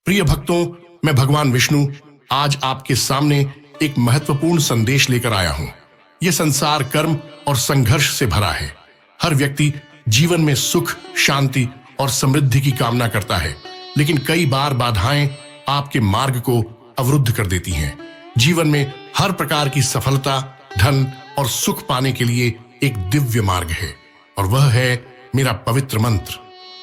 प्रिय भक्तों, मैं भगवान विष्णु आज आपके सामने एक महत्वपूर्ण संदेश लेकर आया हूं। यह संसार कर्म और संघर्ष से भरा है। हर व्यक्ति जीवन में सुख, शांति और समृद्धि की कामना करता है, लेकिन कई बार बाधाएं आपके मार्ग को अवरुद्ध कर देती हैं। जीवन में हर प्रकार की सफलता, धन और सुख पाने के लिए एक दिव्य मार्ग है, और वह है मेरा पवित्र मंत्र।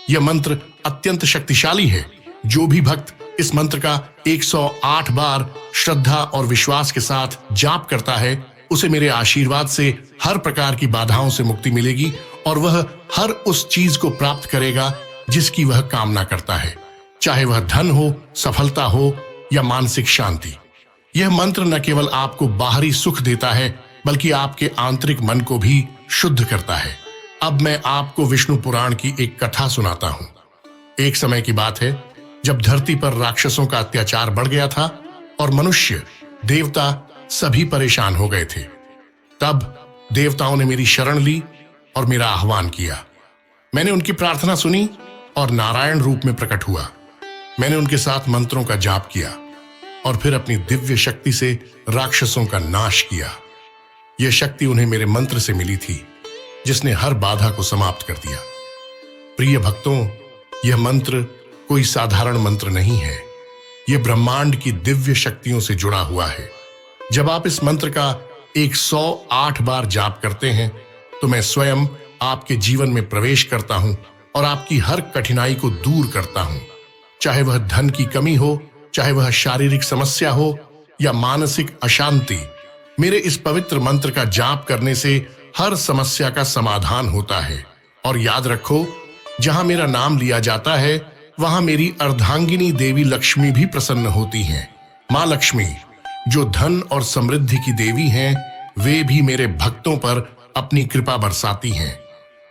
यह मंत्र अत्यंत शक्तिशाली है। जो भी भक्त इस मंत्र का 108 बार श्रद्धा और विश्वास के साथ जाप करता है, उसे मेरे आशीर्वाद से हर प्रकार की बाधाओं से मुक्ति मिलेगी और वह हर उस चीज को प्राप्त करेगा जिसकी वह कामना करता है, चाहे वह धन हो, सफलता हो या मानसिक शांति। यह मंत्र न केवल आपको बाहरी सुख देता है, बल्कि आपके आंतरिक मन को भी शुद्ध करता है। अब मैं आपको विष्णु पुराण की एक कथा सुनाता हूं। एक समय की बात है जब धरती पर राक्षसों का अत्याचार बढ़ गया था और मनुष्य, देवता सभी परेशान हो गए थे। तब देवताओं ने मेरी शरण ली और मेरा आह्वान किया। मैंने उनकी प्रार्थना सुनी और नारायण रूप में प्रकट हुआ। मैंने उनके साथ मंत्रों का जाप किया और फिर अपनी दिव्य शक्ति से राक्षसों का नाश किया। यह शक्ति उन्हें मेरे मंत्र से मिली थी, जिसने हर बाधा को समाप्त कर दिया। प्रिय भक्तों, यह मंत्र कोई साधारण मंत्र नहीं है। यह ब्रह्मांड की दिव्य शक्तियों से जुड़ा हुआ है। जब आप इस मंत्र का 108 बार जाप करते हैं, तो मैं स्वयं आपके जीवन में प्रवेश करता हूं और आपकी हर कठिनाई को दूर करता हूं। चाहे वह धन की कमी हो, चाहे वह शारीरिक समस्या हो या मानसिक अशांति, मेरे इस पवित्र मंत्र का जाप करने से हर समस्या का समाधान होता है। और याद रखो, जहां मेरा नाम लिया जाता है, वहां मेरी अर्धांगिनी देवी लक्ष्मी भी प्रसन्न होती हैं। मां लक्ष्मी, जो धन और समृद्धि की देवी हैं, वे भी मेरे भक्तों पर अपनी कृपा बरसाती हैं।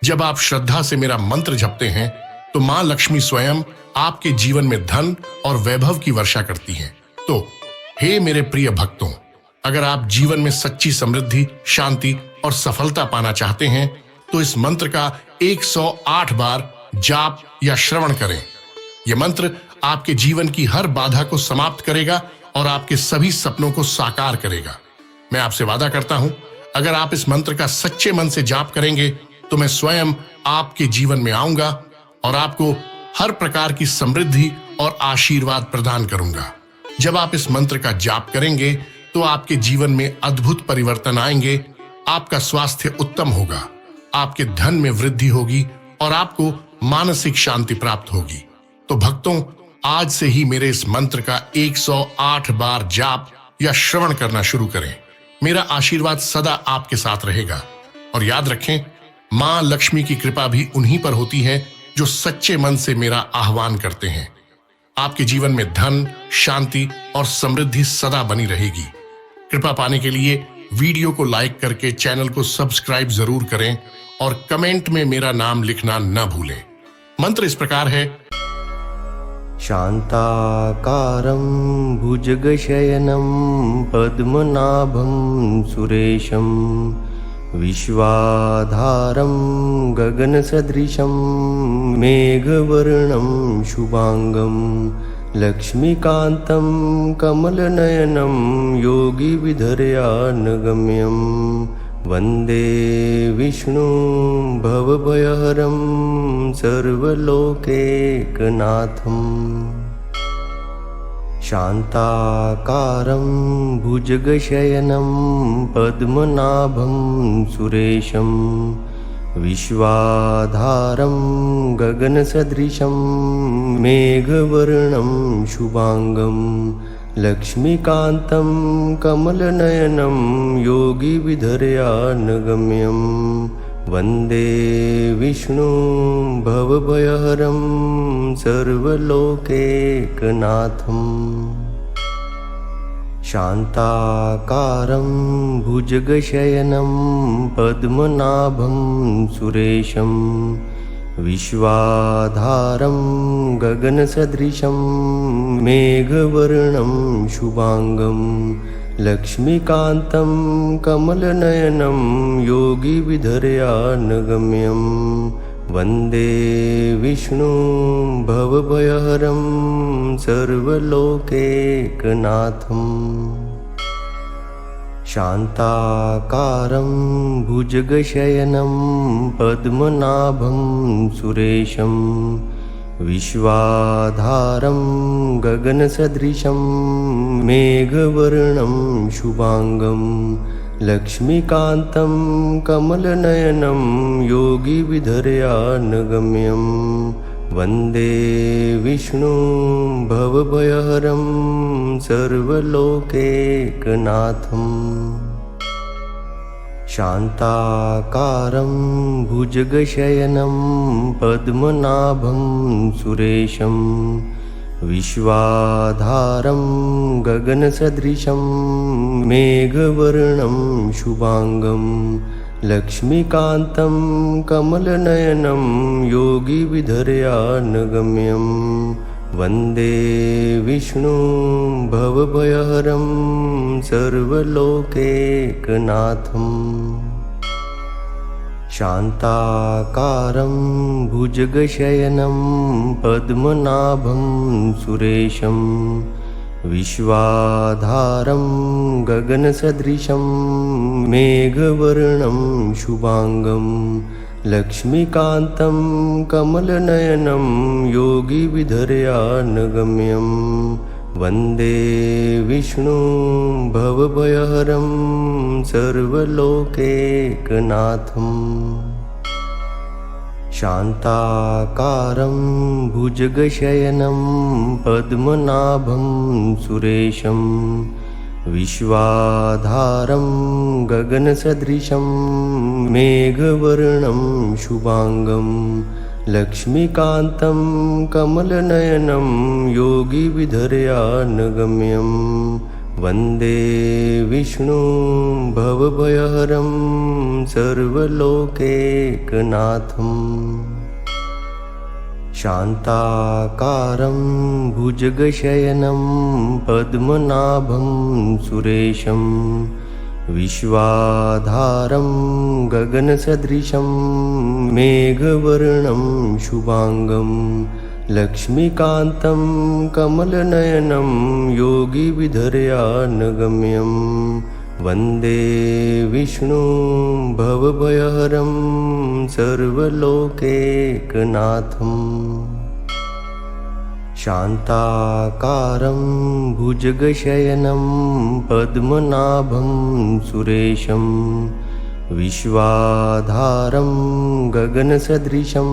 जब आप श्रद्धा से मेरा मंत्र जपते हैं, तो मां लक्ष्मी स्वयं आपके जीवन में धन और वैभव की वर्षा करती हैं। तो हे मेरे प्रिय भक्तों, अगर आप जीवन में सच्ची समृद्धि, शांति और सफलता पाना चाहते हैं, तो इस मंत्र का 108 बार जाप या श्रवण करें। यह मंत्र आपके जीवन की हर बाधा को समाप्त करेगा और आपके सभी सपनों को साकार करेगा। मैं आपसे वादा करता हूं, अगर आप इस मंत्र का सच्चे मन से जाप करेंगे, तो मैं स्वयं आपके जीवन में आऊंगा और आपको हर प्रकार की समृद्धि और आशीर्वाद प्रदान करूंगा। जब आप इस मंत्र का जाप करेंगे, तो आपके जीवन में अद्भुत परिवर्तन आएंगे। आपका स्वास्थ्य उत्तम होगा, आपके धन में वृद्धि होगी और आपको मानसिक शांति प्राप्त होगी। तो भक्तों, आज से ही मेरे इस मंत्र का 108 बार जाप या श्रवण करना शुरू करें। मेरा आशीर्वाद सदा आपके साथ रहेगा। और याद रखें, मां लक्ष्मी की कृपा भी उन्हीं पर होती है जो सच्चे मन से मेरा आह्वान करते हैं। आपके जीवन में धन, शांति और समृद्धि सदा बनी रहेगी। कृपा पाने के लिए वीडियो को लाइक करके चैनल को सब्सक्राइब जरूर करें और कमेंट में मेरा नाम लिखना न भूलें। मंत्र इस प्रकार है। शान्ताकारं भुजगशयनं पद्मनाभं सुरेशं विश्वाधारं गगनसदृशं मेघवर्णं शुभांगं लक्ष्मीकान्तं कमलनयनं योगिविधर्यानगम्यं वन्दे विष्णु भवभयहरं सर्वलोकैकनाथम्। शान्ताकारं भुजगशयनं पद्मनाभं सुरेशं विश्वाधारं गगनसदृशं मेघवर्णं शुभांगं लक्ष्मीकान्तं कमलनयनं योगिविधर्यानगम्यं वन्दे विष्णु भवभयहरं सर्वलोकैकनाथम्। शान्ताकारं भुजगशयनं पद्मनाभं सुरेशं विश्वाधारं गगनसदृशं मेघवर्णं शुभांगं लक्ष्मीकान्तं कमलनयनं योगिविधर्यानगम्यं वन्दे विष्णुं भवभयहरं सर्वलोकैकनाथम् शान्ताकारं भुजगशयनं पद्मनाभं सुरेशं विश्वाधारं गगनसदृशं मेघवर्णं शुभांगं लक्ष्मीकान्तं कमलनयनं योगिविधर्यानगम्यं वन्दे विष्णुं भवभयहरं सर्वलोकैकनाथम् शान्ताकारं भुजगशयनं पद्मनाभं सुरेशं विश्वाधारं गगनसदृशं मेघवर्णं शुभांगं लक्ष्मीकान्तं कमलनयनं योगिविधर्यानगम्यं वन्दे विष्णुं भवभयहरं सर्वलोकैकनाथम् शान्ताकारं भुजगशयनं पद्मनाभं सुरेशं विश्वाधारं गगनसदृशं मेघवर्णं शुभांगं लक्ष्मीकान्तं कमलनयनं योगिविधर्यानगम्यं वन्दे विष्णुं भवभयहरं सर्वलोकैकनाथम् शान्ताकारं भुजगशयनं पद्मनाभं सुरेशं विश्वाधारं गगनसदृशं मेघवर्णं शुभांगं लक्ष्मीकान्तं कमलनयनं योगिविधर्यानगम्यं वन्दे विष्णुं भवभयहरं सर्वलोकैकनाथम् शान्ताकारं भुजगशयनं पद्मनाभं सुरेशं विश्वाधारं गगनसदृशं मेघवर्णं शुभांगं लक्ष्मीकान्तं कमलनयनं योगिविधर्यानगम्यं वन्दे विष्णुं भवभयहरं सर्वलोकैकनाथम् शान्ताकारं भुजगशयनं पद्मनाभं सुरेशं विश्वाधारं गगनसदृशं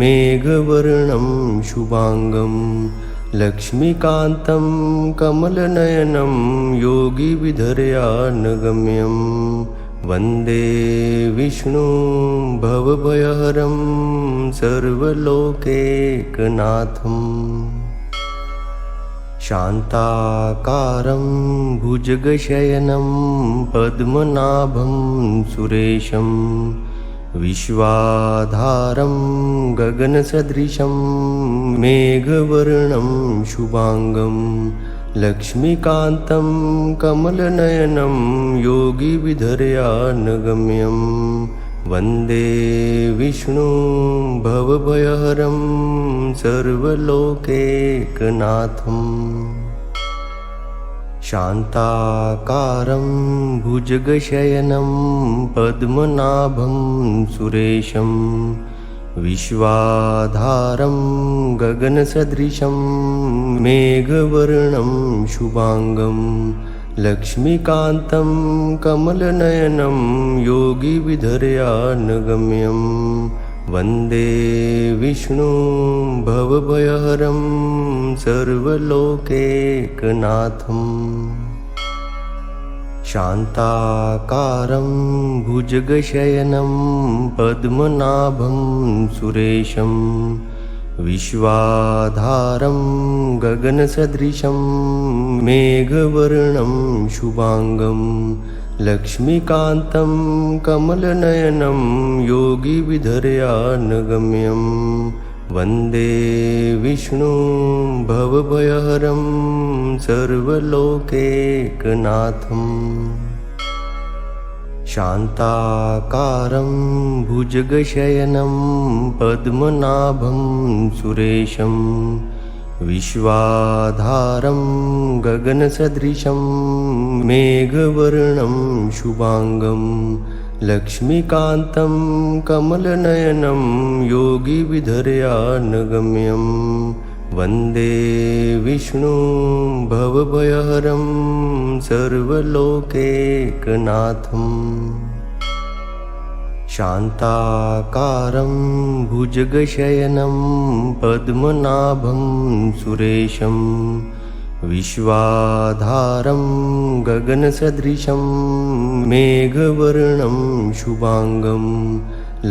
मेघवर्णं शुभांगं लक्ष्मीकान्तं कमलनयनं योगिविधर्यानगम्यं वन्दे विष्णुं भवभयहरं सर्वलोकैकनाथम् शान्ताकारं भुजगशयनं पद्मनाभं सुरेशं विश्वाधारं गगनसदृशं मेघवर्णं शुभांगं लक्ष्मीकान्तं कमलनयनं योगिविधर्यानगम्यं वन्दे विष्णुं भवभयहरं सर्वलोकैकनाथम् शान्ताकारं भुजगशयनं पद्मनाभं सुरेशं विश्वाधारं गगनसदृशं मेघवर्णं शुभांगं लक्ष्मीकान्तं कमलनयनं योगिविधर्यानगम्यं वन्दे विष्णुं भवभयहरं सर्वलोकैकनाथम् शान्ताकारं भुजगशयनं पद्मनाभं सुरेशं विश्वाधारं गगनसदृशं मेघवर्णं शुभांगं लक्ष्मीकान्तं कमलनयनं योगिविधर्यानगम्यं वन्दे विष्णुं भवभयहरं सर्वलोकैकनाथम् शान्ताकारं भुजगशयनं पद्मनाभं सुरेशं विश्वाधारं गगनसदृशं मेघवर्णं शुभांगं लक्ष्मीकान्तं कमलनयनं योगिविधर्यानगम्यं वन्दे विष्णुं भवभयहरं सर्वलोकैकनाथम् शान्ताकारं भुजगशयनं पद्मनाभं सुरेशं विश्वाधारं गगनसदृशं मेघवर्णं शुभांगं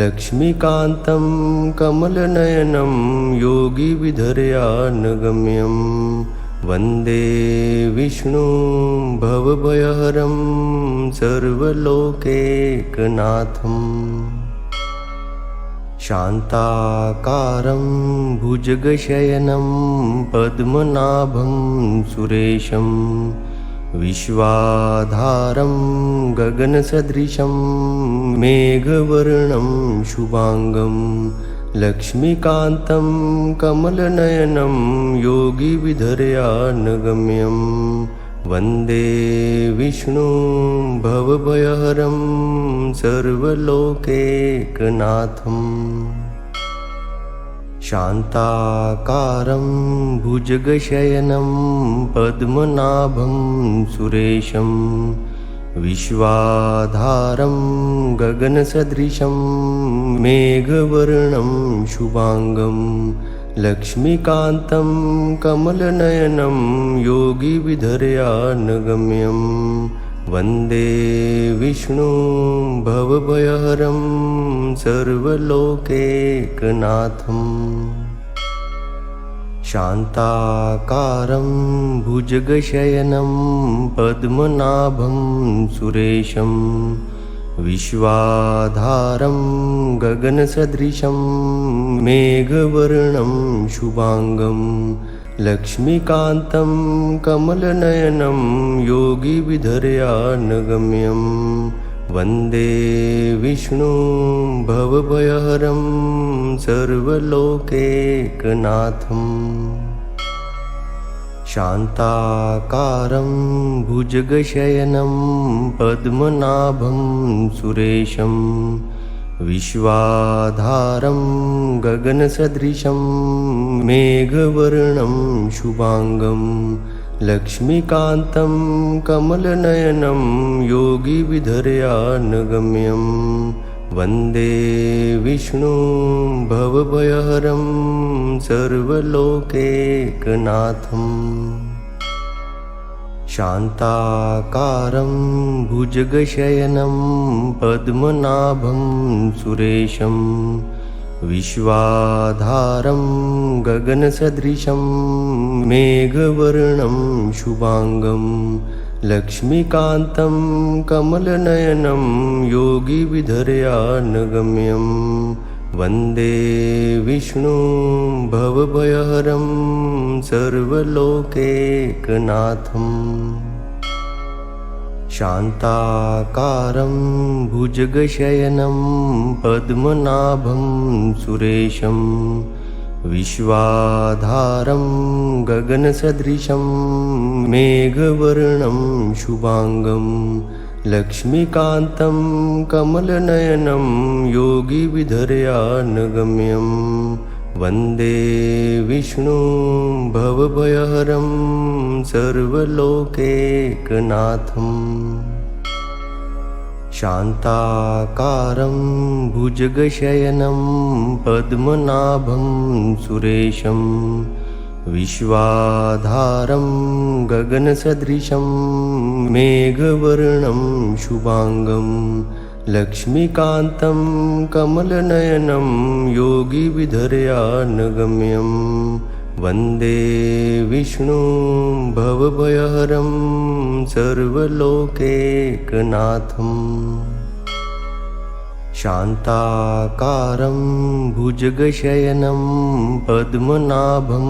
लक्ष्मीकान्तं कमलनयनं योगिविधर्यानगम्यं वन्दे विष्णुं भवभयहरं सर्वलोकैकनाथम् शान्ताकारं भुजगशयनं पद्मनाभं सुरेशं विश्वाधारं गगनसदृशं मेघवर्णं शुभांगं लक्ष्मीकान्तं कमलनयनं योगिविधर्यानगम्यं वन्दे विष्णुं भवभयहरं सर्वलोकैकनाथम् शान्ताकारं भुजगशयनं पद्मनाभं सुरेशं विश्वाधारं गगनसदृशं मेघवर्णं शुभांगं लक्ष्मीकान्तं कमलनयनं योगिविधर्यानगम्यं वन्दे विष्णुं भवभयहरं सर्वलोकैकनाथम् शान्ताकारं भुजगशयनं पद्मनाभं सुरेशं विश्वाधारं गगनसदृशं मेघवर्णं शुभांगं लक्ष्मीकान्तं कमलनयनं योगिविधर्यानगम्यं वन्दे विष्णुं भवभयहरं सर्वलोकैकनाथम् शान्ताकारं भुजगशयनं पद्मनाभं सुरेशं विश्वाधारं गगनसदृशं मेघवर्णं शुभांगं लक्ष्मीकान्तं कमलनयनं योगिविधर्यानगम्यं वन्दे विष्णुं भवभयहरं सर्वलोकैकनाथम् शान्ताकारं भुजगशयनं पद्मनाभं सुरेशं विश्वाधारं गगनसदृशं मेघवर्णं शुभांगं लक्ष्मीकान्तं कमलनयनं योगिविधर्यानगम्यं वन्दे विष्णुं भवभयहरं सर्वलोकैकनाथम् शान्ताकारं भुजगशयनं पद्मनाभं सुरेशं विश्वाधारं गगनसदृशं मेघवर्णं शुभांगं लक्ष्मीकान्तं कमलनयनं योगिविधर्यानगम्यं वन्दे विष्णुं भवभयहरं सर्वलोकैकनाथम् शान्ताकारं भुजगशयनं पद्मनाभं सुरेशं विश्वाधारं गगनसदृशं मेघवर्णं शुभांगं लक्ष्मीकान्तं कमलनयनं योगिविधर्यानगम्यं वन्दे विष्णुं भवभयहरं सर्वलोकैकनाथम् शान्ताकारं भुजगशयनं पद्मनाभं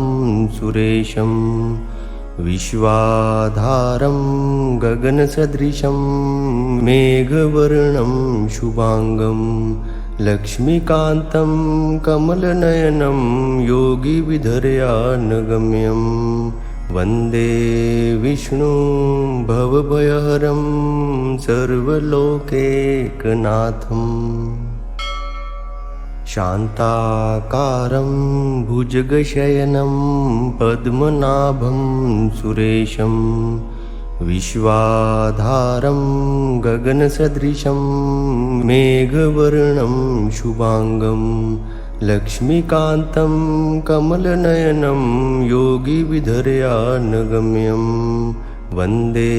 सुरेशं विश्वाधारं गगनसदृशं मेघवर्णं शुभांगं लक्ष्मीकान्तं कमलनयनं योगिविधर्यानगम्यं वन्दे विष्णुं भवभयहरं सर्वलोकैकनाथम् शान्ताकारं भुजगशयनं पद्मनाभं सुरेशं विश्वाधारं गगनसदृशं मेघवर्णं शुभांगं लक्ष्मीकान्तं कमलनयनं योगिविधर्यानगम्यं वन्दे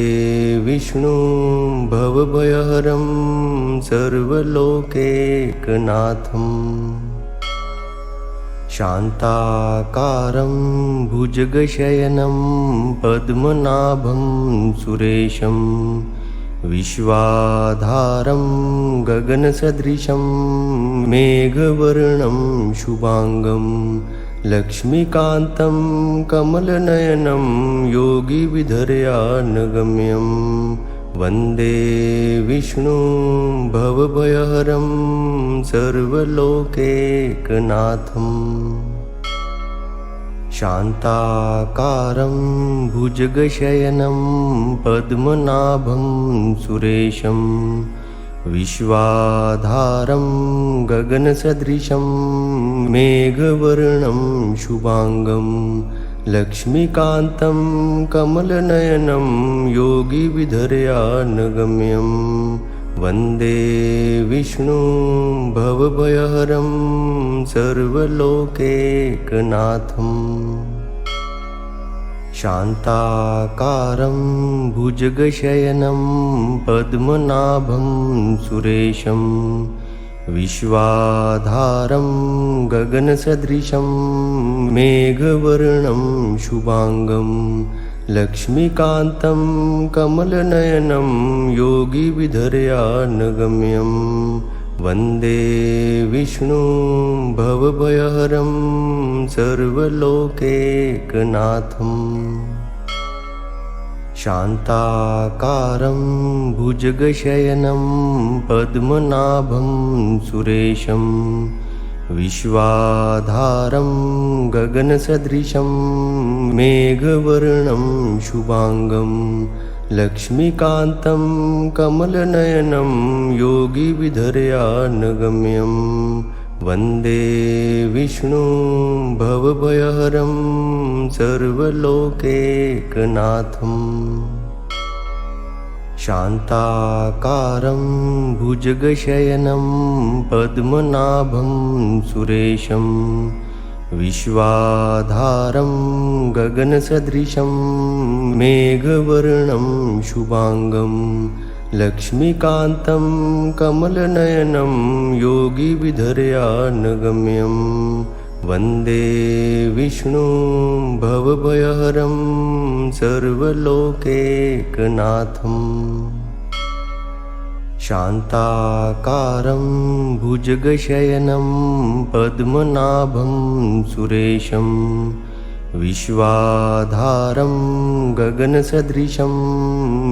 विष्णुं भवभयहरं सर्वलोकैकनाथम् शान्ताकारं भुजगशयनं पद्मनाभं सुरेशं विश्वाधारं गगनसदृशं मेघवर्णं शुभांगं लक्ष्मीकान्तं कमलनयनं योगिविधर्यानगम्यं वन्दे विष्णुं भवभयहरं सर्वलोकैकनाथम् शान्ताकारं भुजगशयनं पद्मनाभं सुरेशं विश्वाधारं गगनसदृशं मेघवर्णं शुभांगं लक्ष्मीकान्तं कमलनयनं योगिविधर्यानगम्यं वन्दे विष्णुं भवभयहरं सर्वलोकैकनाथम् शान्ताकारं भुजगशयनं पद्मनाभं सुरेशं विश्वाधारं गगनसदृशं मेघवर्णं शुभांगं लक्ष्मीकान्तं कमलनयनं योगिविधर्यानगम्यं वन्दे विष्णुं भवभयहरं सर्वलोकैकनाथम् शान्ताकारं भुजगशयनं पद्मनाभं सुरेशं विश्वाधारं गगनसदृशं मेघवर्णं शुभांगं लक्ष्मीकान्तं कमलनयनं योगिविधर्यानगम्यं वन्दे विष्णुं भवभयहरं सर्वलोकैकनाथम् शान्ताकारं भुजगशयनं पद्मनाभं सुरेशं विश्वाधारं गगनसदृशं मेघवर्णं शुभांगं लक्ष्मीकान्तं कमलनयनं योगिविधर्यानगम्यं वन्दे विष्णुं भवभयहरं सर्वलोकैकनाथम् शान्ताकारं भुजगशयनं पद्मनाभं सुरेशं विश्वाधारं गगनसदृशं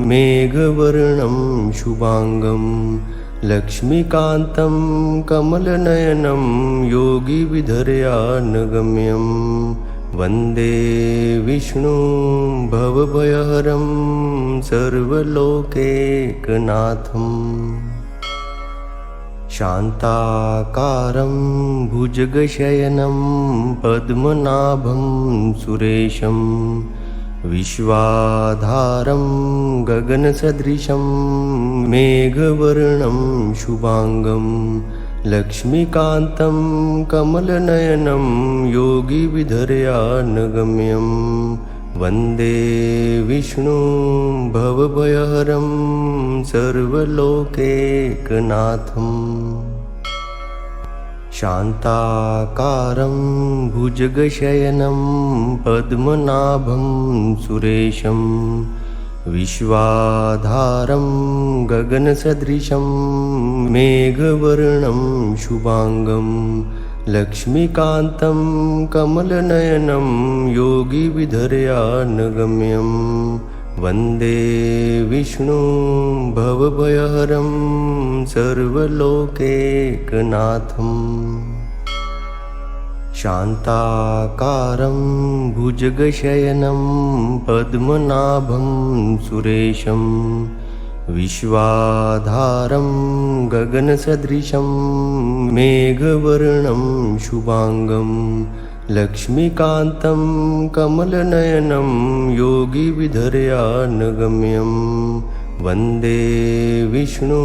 मेघवर्णं शुभांगं लक्ष्मीकान्तं कमलनयनं योगिविधर्यानगम्यं वन्दे विष्णुं भवभयहरं सर्वलोकैकनाथम् शान्ताकारं भुजगशयनं पद्मनाभं सुरेशं विश्वाधारं गगनसदृशं मेघवर्णं शुभांगं लक्ष्मीकान्तं कमलनयनं योगिविधर्यानगम्यं वन्दे विष्णुं भवभयहरं सर्वलोकैकनाथम् शान्ताकारं भुजगशयनं पद्मनाभं सुरेशं विश्वाधारं गगनसदृशं मेघवर्णं शुभांगं लक्ष्मीकान्तं कमलनयनं योगिविधर्यानगम्यं वन्दे विष्णुं भवभयहरं सर्वलोकैकनाथम् शान्ताकारं भुजगशयनं पद्मनाभं सुरेशं विश्वाधारं गगनसदृशं मेघवर्णं शुभांगं लक्ष्मीकान्तं कमलनयनं योगिविधर्यानगम्यं वन्दे विष्णुं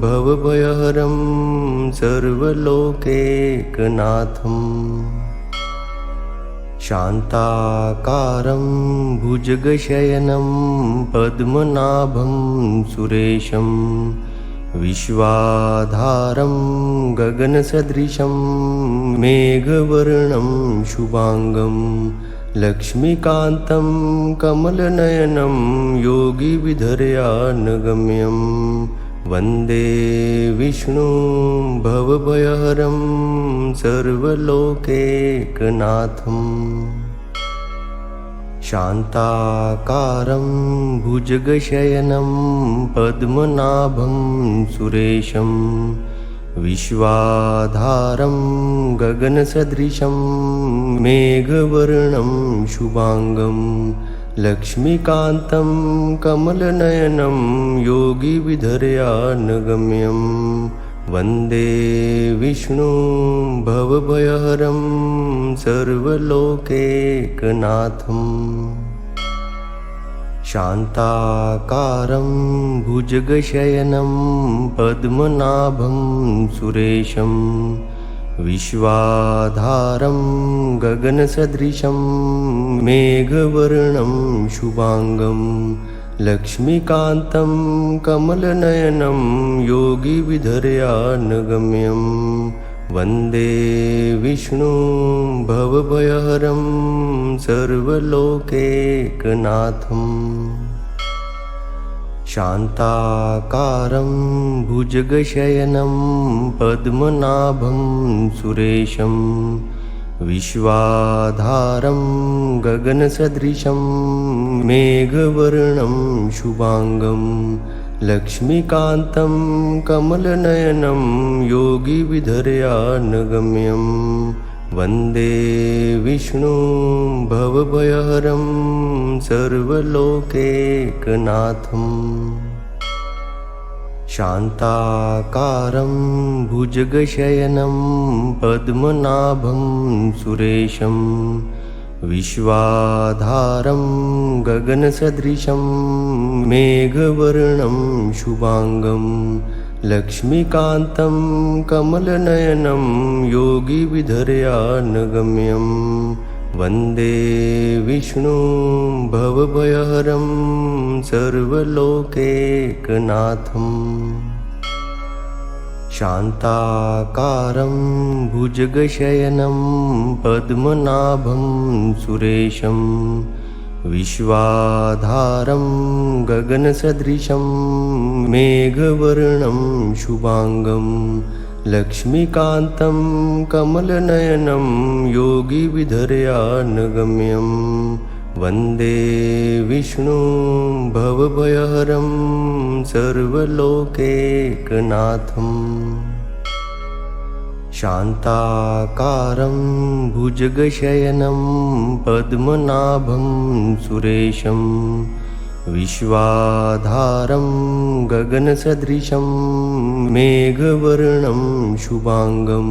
भवभयहरं सर्वलोकैकनाथम् शान्ताकारं भुजगशयनं पद्मनाभं सुरेशं विश्वाधारं गगनसदृशं मेघवर्णं शुभांगं लक्ष्मीकान्तं कमलनयनं योगिविधर्यानगम्यं वन्दे विष्णुं भवभयहरं सर्वलोकैकनाथम् शान्ताकारं भुजगशयनं पद्मनाभं सुरेशं विश्वाधारं गगनसदृशं मेघवर्णं शुभांगं लक्ष्मीकान्तं कमलनयनं योगिविधर्यानगम्यं वन्दे विष्णुं भवभयहरं सर्वलोकैकनाथम् शान्ताकारं भुजगशयनं पद्मनाभं सुरेशं विश्वाधारं गगनसदृशं मेघवर्णं शुभांगं लक्ष्मीकान्तं कमलनयनं योगिविधर्यानगम्यं वन्दे विष्णुं भवभयहरं सर्वलोकैकनाथम् शान्ताकारं भुजगशयनं पद्मनाभं सुरेशं विश्वाधारं गगनसदृशं मेघवर्णं शुभांगं लक्ष्मीकान्तं कमलनयनं योगिविधर्यानगम्यं वन्दे विष्णुं भवभयहरं सर्वलोकैकनाथम् शान्ताकारं भुजगशयनं पद्मनाभं सुरेशं विश्वाधारं गगनसदृशं मेघवर्णं शुभांगं लक्ष्मीकान्तं कमलनयनं योगिविधर्यानगम्यं वन्दे विष्णुं भवभयहरं सर्वलोकैकनाथम् शान्ताकारं भुजगशयनं पद्मनाभं सुरेशं विश्वाधारं गगनसदृशं मेघवर्णं शुभांगं लक्ष्मीकान्तं कमलनयनं योगिविधर्यानगम्यं वन्दे विष्णुं भवभयहरं सर्वलोकैकनाथम् शान्ताकारं भुजगशयनं पद्मनाभं सुरेशं विश्वाधारं गगनसदृशं मेघवर्णं शुभांगं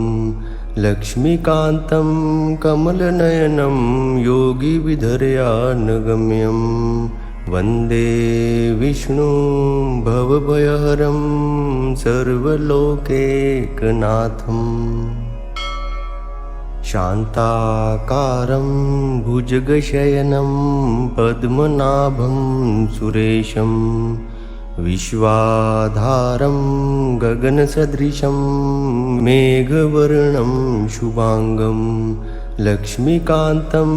लक्ष्मीकान्तं कमलनयनं योगिविधर्यानगम्यं वन्दे विष्णुं भवभयहरं सर्वलोकैकनाथम् शान्ताकारं भुजगशयनं पद्मनाभं सुरेशं विश्वाधारं गगनसदृशं मेघवर्णं शुभांगं लक्ष्मीकान्तं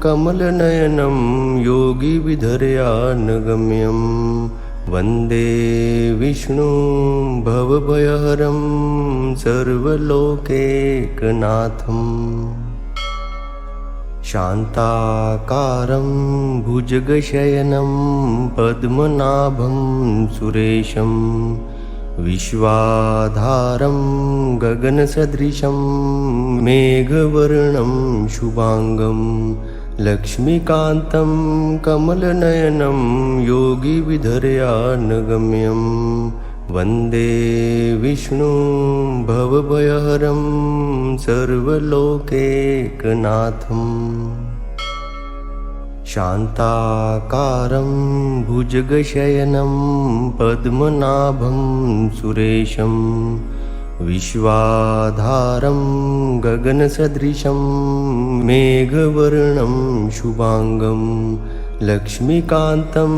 कमलनयनं योगिविधर्यानगम्यं वन्दे विष्णुं भवभयहरं सर्वलोकैकनाथम् शान्ताकारं भुजगशयनं पद्मनाभं सुरेशं विश्वाधारं गगनसदृशं मेघवर्णं शुभांगं लक्ष्मीकान्तं कमलनयनं योगिविधर्यानगम्यं वन्दे विष्णुं भवभयहरं सर्वलोकैकनाथम् शान्ताकारं भुजगशयनं पद्मनाभं सुरेशं विश्वाधारं गगनसदृशं मेघवर्णं शुभांगं लक्ष्मीकान्तं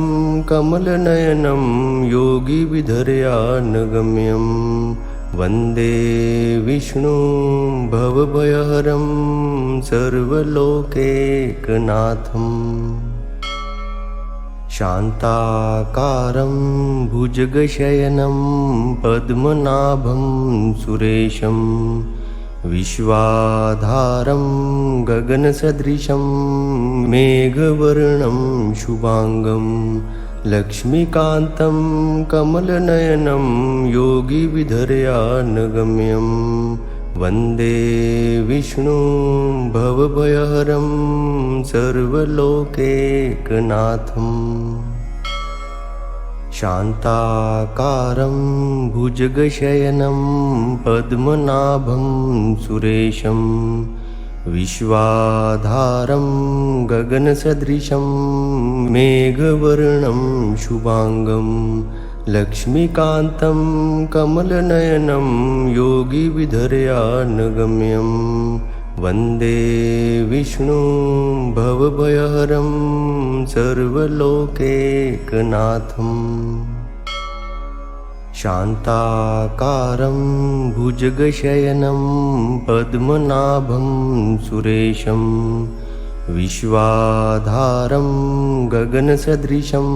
कमलनयनं योगिविधर्यानगम्यं वन्दे विष्णुं भवभयहरं सर्वलोकैकनाथम् शान्ताकारं भुजगशयनं पद्मनाभं सुरेशं विश्वाधारं गगनसदृशं मेघवर्णं शुभांगं लक्ष्मीकान्तं कमलनयनं योगिविधर्यानगम्यं वन्दे विष्णुं भवभयहरं सर्वलोकैकनाथम् शान्ताकारं भुजगशयनं पद्मनाभं सुरेशं विश्वाधारं गगनसदृशं मेघवर्णं शुभांगं लक्ष्मीकान्तं कमलनयनं योगिविधर्यानगम्यं वन्दे विष्णुं भवभयहरं सर्वलोकैकनाथम् शान्ताकारं भुजगशयनं पद्मनाभं सुरेशं विश्वाधारं गगनसदृशं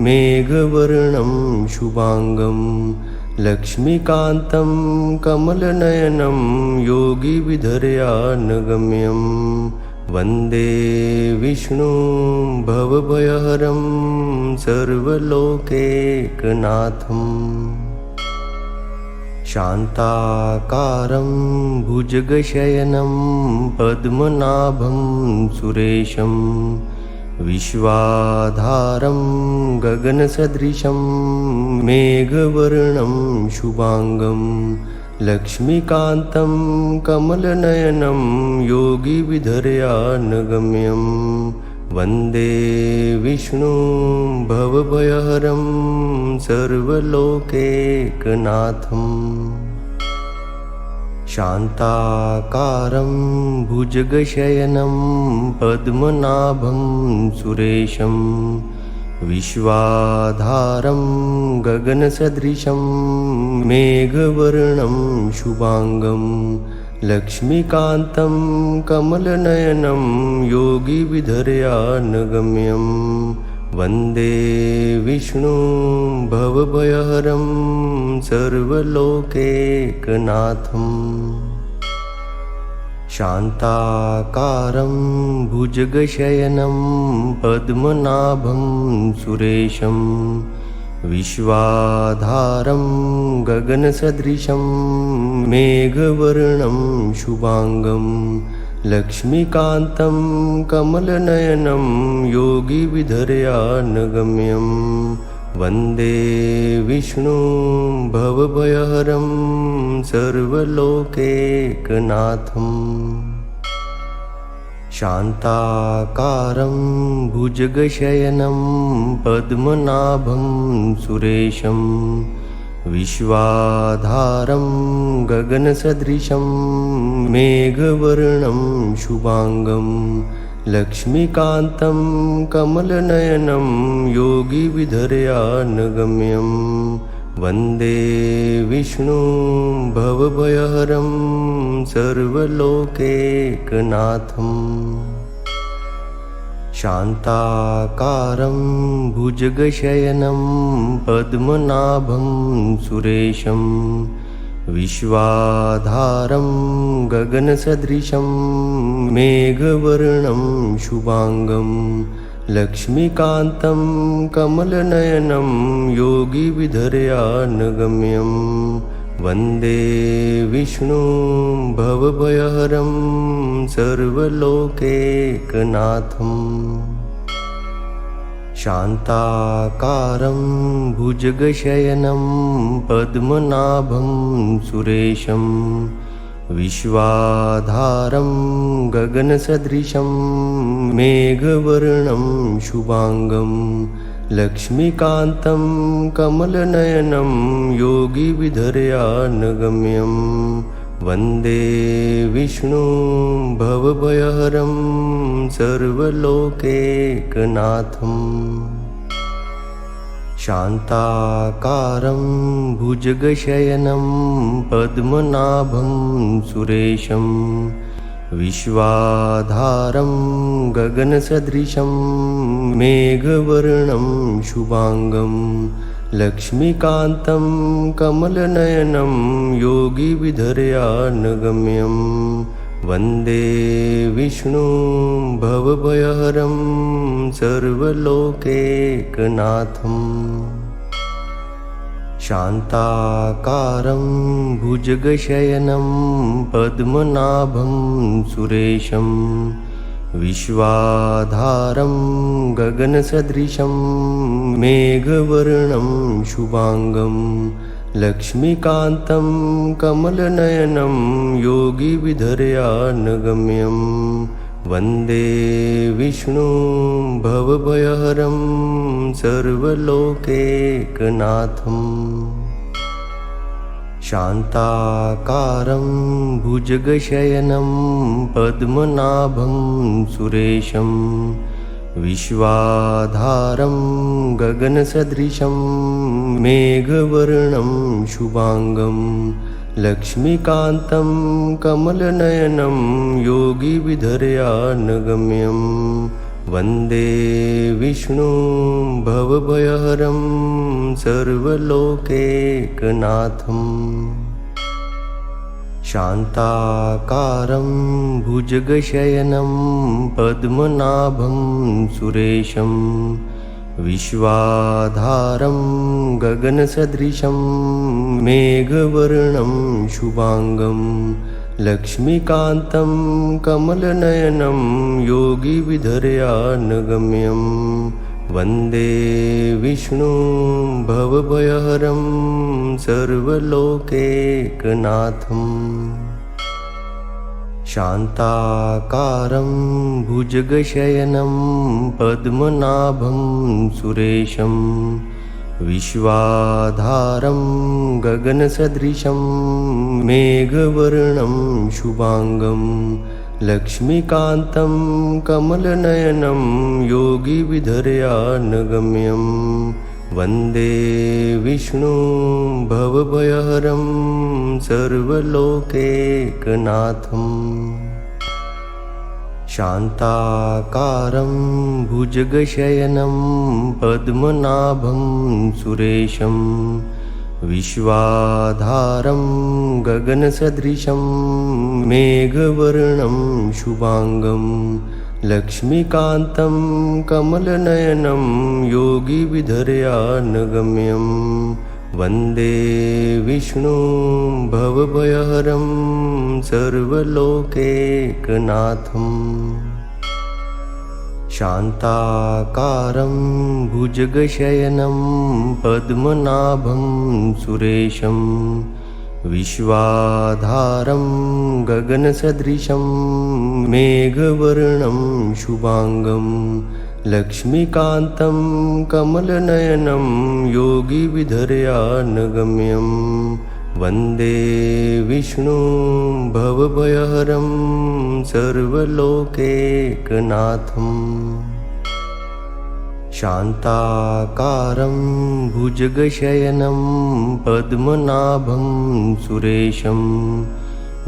मेघवर्णं शुभांगं लक्ष्मीकान्तं कमलनयनं योगिविधर्यानगम्यं वन्दे विष्णुं भवभयहरं सर्वलोकैकनाथम् शान्ताकारं भुजगशयनं पद्मनाभं सुरेशं विश्वाधारं गगनसदृशं मेघवर्णं शुभांगं लक्ष्मीकान्तं कमलनयनं योगिविधर्यानगम्यं वन्दे विष्णुं भवभयहरं सर्वलोकैकनाथम् शान्ताकारं भुजगशयनं पद्मनाभं सुरेशं विश्वाधारं गगनसदृशं मेघवर्णं शुभांगं लक्ष्मीकान्तं कमलनयनं योगिविधर्यानगम्यं वन्दे विष्णुं भवभयहरं सर्वलोकैकनाथम् शान्ताकारं भुजगशयनं पद्मनाभं सुरेशं विश्वाधारं गगनसदृशं मेघवर्णं शुभांगं लक्ष्मीकान्तं कमलनयनं योगिविधर्यानगम्यं वन्दे विष्णुं भवभयहरं सर्वलोकैकनाथम् शान्ताकारं भुजगशयनं पद्मनाभं सुरेशं विश्वाधारं गगनसदृशं मेघवर्णं शुभांगं लक्ष्मीकान्तं कमलनयनं योगिविधर्यानगम्यं वन्दे विष्णुं भवभयहरं सर्वलोकैकनाथम् शान्ताकारं भुजगशयनं पद्मनाभं सुरेशं विश्वाधारं गगनसदृशं मेघवर्णं शुभांगं लक्ष्मीकान्तं कमलनयनं योगिविधर्यानगम्यं वन्दे विष्णुं भवभयहरं सर्वलोकैकनाथम् शान्ताकारं भुजगशयनं पद्मनाभं सुरेशं विश्वाधारं गगनसदृशं मेघवर्णं शुभांगं लक्ष्मीकान्तं कमलनयनं योगिविधर्यानगम्यं वन्दे विष्णुं भवभयहरं सर्वलोकैकनाथम् शान्ताकारं भुजगशयनं पद्मनाभं सुरेशं विश्वाधारं गगनसदृशं मेघवर्णं शुभांगं लक्ष्मीकान्तं कमलनयनं योगिविधर्यानगम्यं वन्दे विष्णुं भवभयहरं सर्वलोकैकनाथम् शान्ताकारं भुजगशयनं पद्मनाभं सुरेशं विश्वाधारं गगनसदृशं मेघवर्णं शुभांगं लक्ष्मीकान्तं कमलनयनं योगिविधर्यानगम्यं वन्दे विष्णुं भवभयहरं सर्वलोकैकनाथम् शान्ताकारं भुजगशयनं पद्मनाभं सुरेशं विश्वाधारं गगनसदृशं मेघवर्णं शुभांगं लक्ष्मीकान्तं कमलनयनं योगिविधर्यानगम्यं वन्दे विष्णुं भवभयहरं सर्वलोकैकनाथम् शान्ताकारं भुजगशयनं पद्मनाभं सुरेशं विश्वाधारं गगनसदृशं मेघवर्णं शुभांगं लक्ष्मीकान्तं कमलनयनं योगिविधर्यानगम्यं वन्दे विष्णुं भवभयहरं सर्वलोकैकनाथम् शान्ताकारं भुजगशयनं पद्मनाभं सुरेशं विश्वाधारं गगनसदृशं मेघवर्णं शुभांगं लक्ष्मीकान्तं कमलनयनं योगिविधर्यानगम्यं वन्दे विष्णुं भवभयहरं सर्वलोकैकनाथम् शान्ताकारं भुजगशयनं पद्मनाभं सुरेशं विश्वाधारं गगनसदृशं मेघवर्णं शुभांगं लक्ष्मीकान्तं कमलनयनं योगिविधर्यानगम्यं वन्दे विष्णुं भवभयहरं सर्वलोकैकनाथम् शान्ताकारं भुजगशयनं पद्मनाभं सुरेशं विश्वाधारं गगनसदृशं मेघवर्णं शुभांगं लक्ष्मीकान्तं कमलनयनं योगिविधर्यानगम्यं वन्दे विष्णुं भवभयहरं सर्वलोकैकनाथम् शान्ताकारं भुजगशयनं पद्मनाभं सुरेशं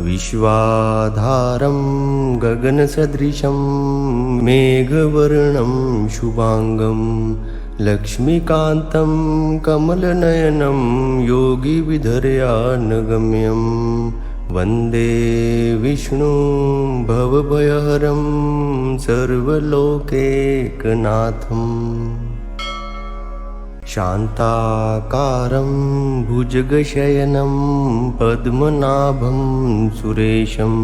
विश्वाधारं गगनसदृशं मेघवर्णं शुभांगं लक्ष्मीकान्तं कमलनयनं योगिविधर्यानगम्यं वन्दे विष्णुं भवभयहरं सर्वलोकैकनाथम् शान्ताकारं भुजगशयनं पद्मनाभं सुरेशं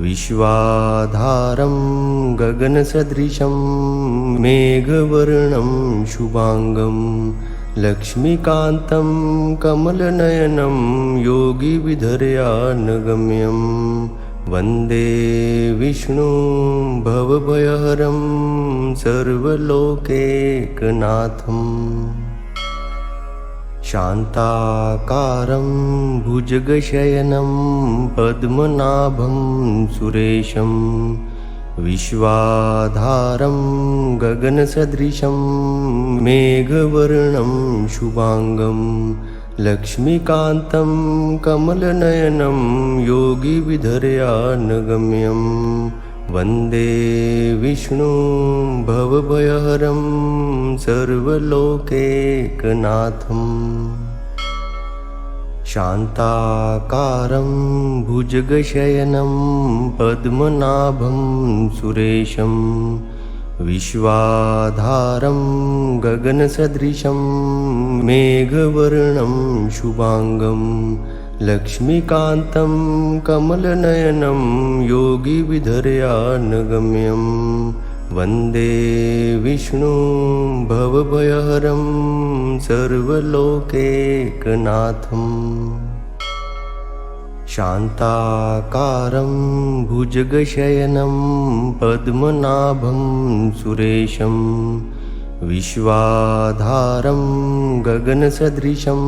विश्वाधारं गगनसदृशं मेघवर्णं शुभांगं लक्ष्मीकान्तं कमलनयनं योगिविधर्यानगम्यं वन्दे विष्णुं भवभयहरं सर्वलोकैकनाथम् शान्ताकारं भुजगशयनं पद्मनाभं सुरेशं विश्वाधारं गगनसदृशं मेघवर्णं शुभांगं लक्ष्मीकान्तं कमलनयनं योगिविधर्यानगम्यं वन्दे विष्णुं भवभयहरं सर्वलोकैकनाथम् शान्ताकारं भुजगशयनं पद्मनाभं सुरेशं विश्वाधारं गगनसदृशं मेघवर्णं शुभांगं लक्ष्मीकान्तं कमलनयनं योगिविधर्यानगम्यं वन्दे विष्णुं भवभयहरं सर्वलोकैकनाथम् शान्ताकारं भुजगशयनं पद्मनाभं सुरेशं विश्वाधारं गगनसदृशं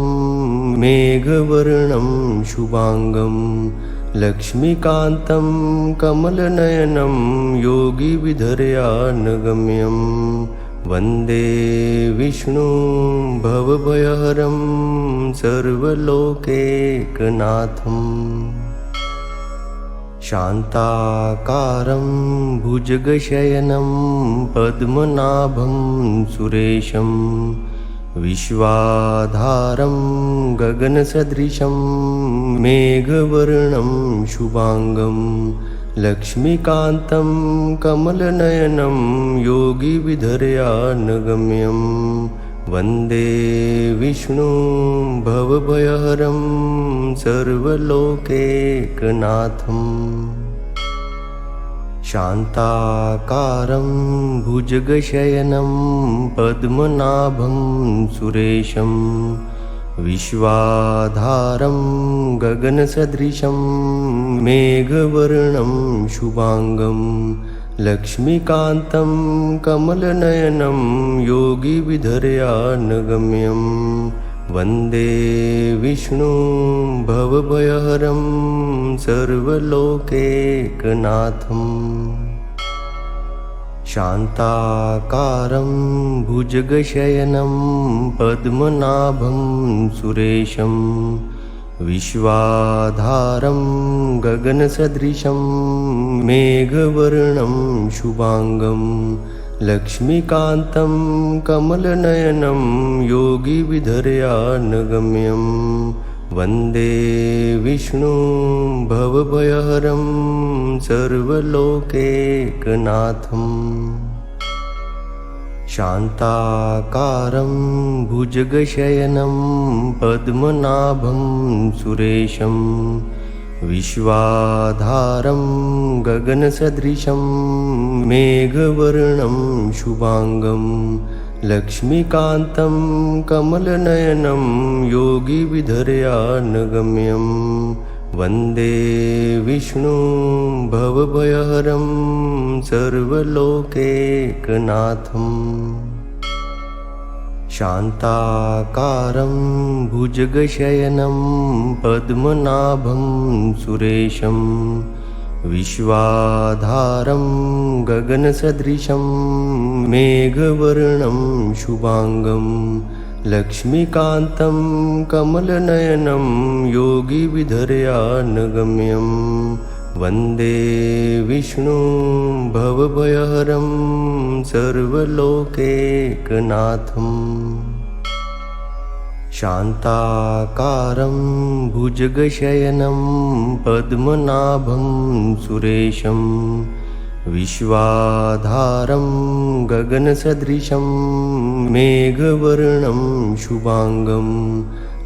मेघवर्णं शुभांगं लक्ष्मीकान्तं कमलनयनं योगिविधर्यानगम्यं वन्दे विष्णुं भवभयहरं सर्वलोकैकनाथम् शान्ताकारं भुजगशयनं पद्मनाभं सुरेशं विश्वाधारं गगनसदृशं मेघवर्णं शुभांगं लक्ष्मीकान्तं कमलनयनं योगिविधर्यानगम्यं वन्दे विष्णुं भवभयहरं सर्वलोकैकनाथम् शान्ताकारं भुजगशयनं पद्मनाभं सुरेशं विश्वाधारं गगनसदृशं मेघवर्णं शुभांगं लक्ष्मीकान्तं कमलनयनं योगिविधर्यानगम्यं वन्दे विष्णुं भवभयहरं सर्वलोकैकनाथम् शान्ताकारं भुजगशयनं पद्मनाभं सुरेशं विश्वाधारं गगनसदृशं मेघवर्णं शुभांगं लक्ष्मीकान्तं कमलनयनं योगिविधर्यानगम्यं वन्दे विष्णुं भवभयहरं सर्वलोकैकनाथम् शान्ताकारं भुजगशयनं पद्मनाभं सुरेशं विश्वाधारं गगनसदृशं मेघवर्णं शुभांगं लक्ष्मीकान्तं कमलनयनं योगिविधर्यानगम्यं वन्दे विष्णुं भवभयहरं सर्वलोकैकनाथम् शान्ताकारं भुजगशयनं पद्मनाभं सुरेशं विश्वाधारं गगनसदृशं मेघवर्णं शुभांगं लक्ष्मीकान्तं कमलनयनं योगिविधर्यानगम्यं वन्दे विष्णुं भवभयहरं सर्वलोकैकनाथम् शान्ताकारं भुजगशयनं पद्मनाभं सुरेशं विश्वाधारं गगनसदृशं मेघवर्णं शुभांगं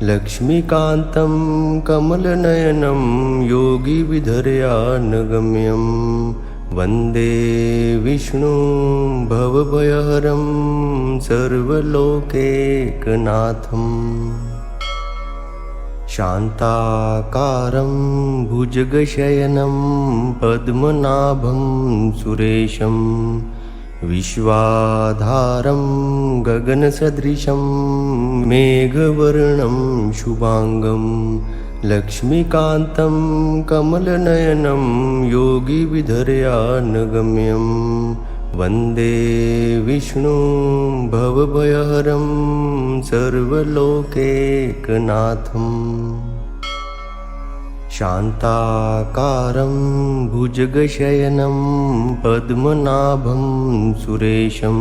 लक्ष्मीकान्तं कमलनयनं योगिविधर्यानगम्यं वन्दे विष्णुं भवभयहरं सर्वलोकैकनाथम् शान्ताकारं भुजगशयनं पद्मनाभं सुरेशं विश्वाधारं गगनसदृशं मेघवर्णं शुभांगं लक्ष्मीकान्तं कमलनयनं योगिविधर्यानगम्यं वन्दे विष्णुं भवभयहरं सर्वलोकैकनाथम् शान्ताकारं भुजगशयनं पद्मनाभं सुरेशं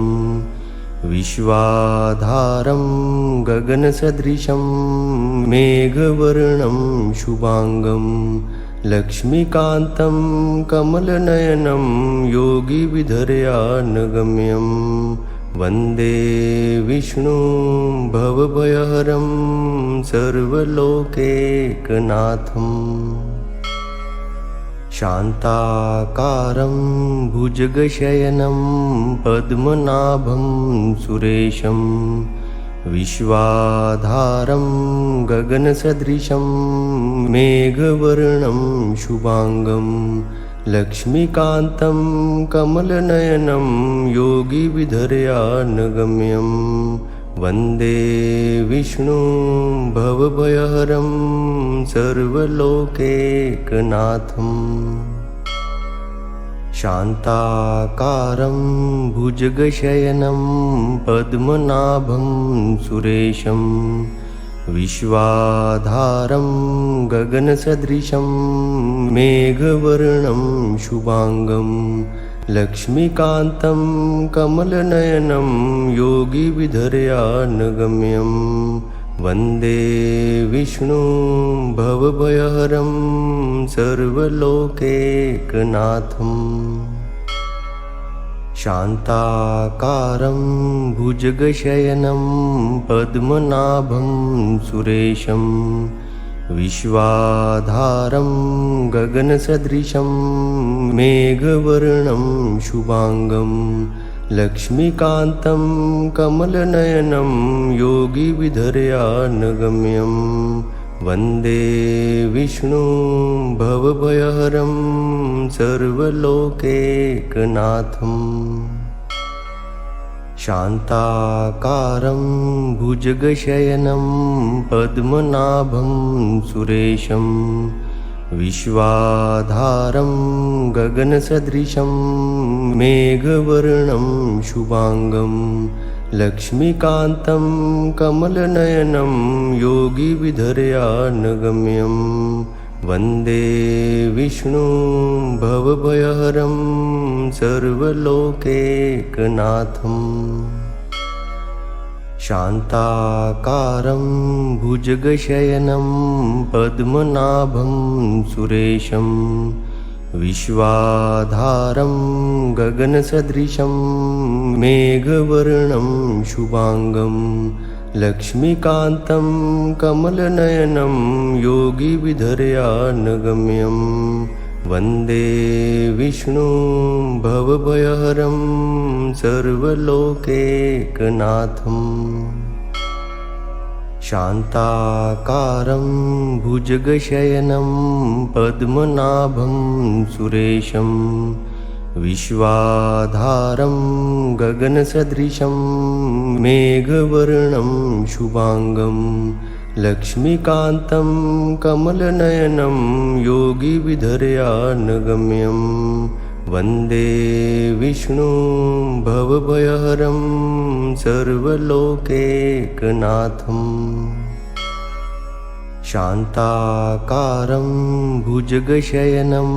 विश्वाधारं गगनसदृशं मेघवर्णं शुभांगं लक्ष्मीकान्तं कमलनयनं योगिविधर्यानगम्यं वन्दे विष्णुं भवभयहरं सर्वलोकैकनाथम् शान्ताकारं भुजगशयनं पद्मनाभं सुरेशं विश्वाधारं गगनसदृशं मेघवर्णं शुभांगं लक्ष्मीकान्तं कमलनयनं योगिविधर्यानगम्यं वन्दे विष्णुं भवभयहरं सर्वलोकैकनाथम् शान्ताकारं भुजगशयनं पद्मनाभं सुरेशं विश्वाधारं गगनसदृशं मेघवर्णं शुभांगं लक्ष्मीकान्तं कमलनयनं योगिविधर्यानगम्यं वन्दे विष्णुं भवभयहरं सर्वलोकैकनाथम् शान्ताकारं भुजगशयनं पद्मनाभं सुरेशं विश्वाधारं गगनसदृशं मेघवर्णं शुभांगं लक्ष्मीकान्तं कमलनयनं योगिविधर्यानगम्यं वन्दे विष्णुं भवभयहरं सर्वलोकैकनाथम् शान्ताकारं भुजगशयनं पद्मनाभं सुरेशं विश्वाधारं गगनसदृशं मेघवर्णं शुभांगं लक्ष्मीकान्तं कमलनयनं योगिविधर्यानगम्यं वन्दे विष्णुं भवभयहरं सर्वलोकैकनाथम् शान्ताकारं भुजगशयनं पद्मनाभं सुरेशं विश्वाधारं गगनसदृशं मेघवर्णं शुभांगं लक्ष्मीकान्तं कमलनयनं योगिविधर्यानगम्यं वन्दे विष्णुं भवभयहरं सर्वलोकैकनाथम् शान्ताकारं भुजगशयनं पद्मनाभं सुरेशं विश्वाधारं गगनसदृशं मेघवर्णं शुभांगं लक्ष्मीकान्तं कमलनयनं योगिविधर्यानगम्यं वन्दे विष्णुं भवभयहरं सर्वलोकैकनाथम् शान्ताकारं भुजगशयनं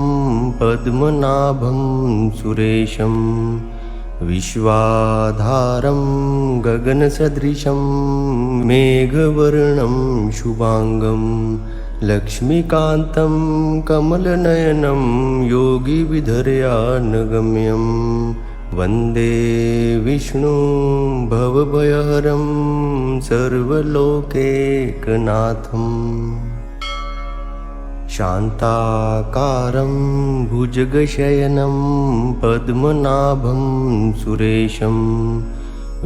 पद्मनाभं सुरेशं विश्वाधारं गगनसदृशं मेघवर्णं शुभांगं लक्ष्मीकान्तं कमलनयनं योगिविधर्यानगम्यं वन्दे विष्णुं भवभयहरं सर्वलोकैकनाथम् शान्ताकारं भुजगशयनं पद्मनाभं सुरेशं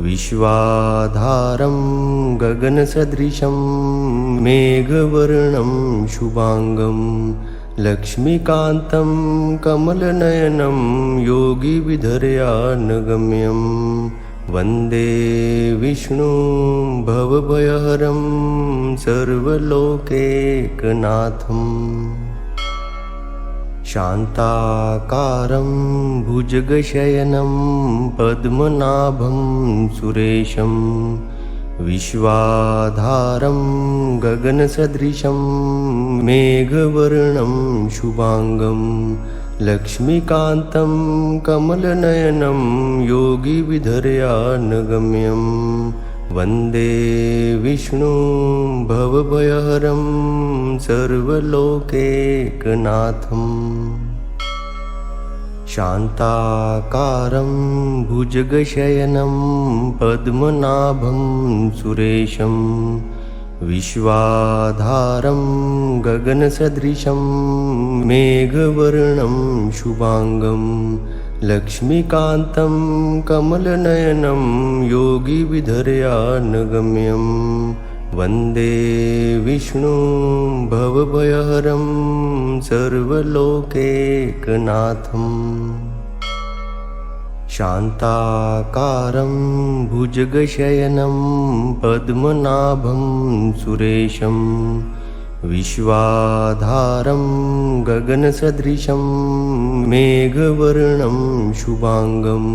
विश्वाधारं गगनसदृशं मेघवर्णं शुभांगं लक्ष्मीकान्तं कमलनयनं योगिविधर्यानगम्यं वन्दे विष्णुं भवभयहरं सर्वलोकैकनाथम् शान्ताकारं भुजगशयनं पद्मनाभं सुरेशं विश्वाधारं गगनसदृशं मेघवर्णं शुभांगं लक्ष्मीकान्तं कमलनयनं योगिविधर्यानगम्यं वन्दे विष्णुं भवभयहरं सर्वलोकैकनाथम् शान्ताकारं भुजगशयनं पद्मनाभं सुरेशं विश्वाधारं गगनसदृशं मेघवर्णं शुभांगं लक्ष्मीकान्तं कमलनयनं योगिविधर्यानगम्यं वन्दे विष्णुं भवभयहरं सर्वलोकैकनाथम् शान्ताकारं भुजगशयनं पद्मनाभं सुरेशं विश्वाधारं गगनसदृशं मेघवर्णं शुभांगं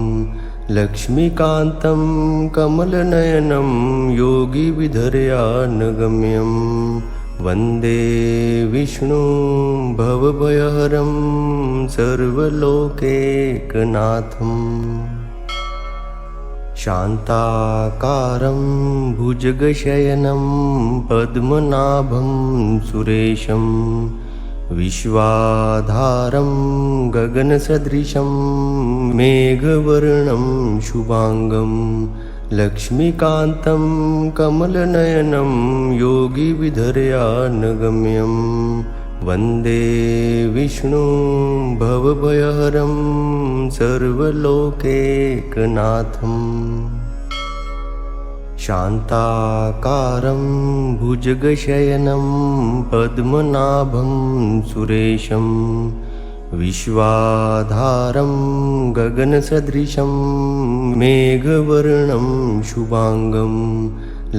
लक्ष्मीकान्तं कमलनयनं योगिविधर्यानगम्यं वन्दे विष्णुं भवभयहरं सर्वलोकैकनाथम् शान्ताकारं भुजगशयनं पद्मनाभं सुरेशं विश्वाधारं गगनसदृशं मेघवर्णं शुभांगं लक्ष्मीकान्तं कमलनयनं योगिविधर्यानगम्यं वन्दे विष्णुं भवभयहरं सर्वलोकैकनाथम् शान्ताकारं भुजगशयनं पद्मनाभं सुरेशं विश्वाधारं गगनसदृशं मेघवर्णं शुभांगं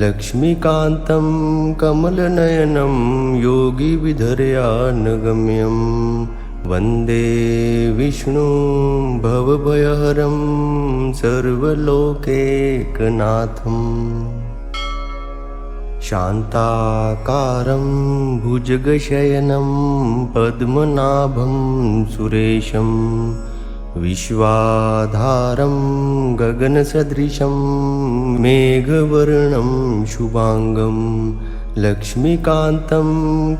लक्ष्मीकान्तं कमलनयनं योगिविधर्यानगम्यं वन्दे विष्णुं भवभयहरं सर्वलोकैकनाथम् शान्ताकारं भुजगशयनं पद्मनाभं सुरेशं विश्वाधारं गगनसदृशं मेघवर्णं शुभांगं लक्ष्मीकान्तं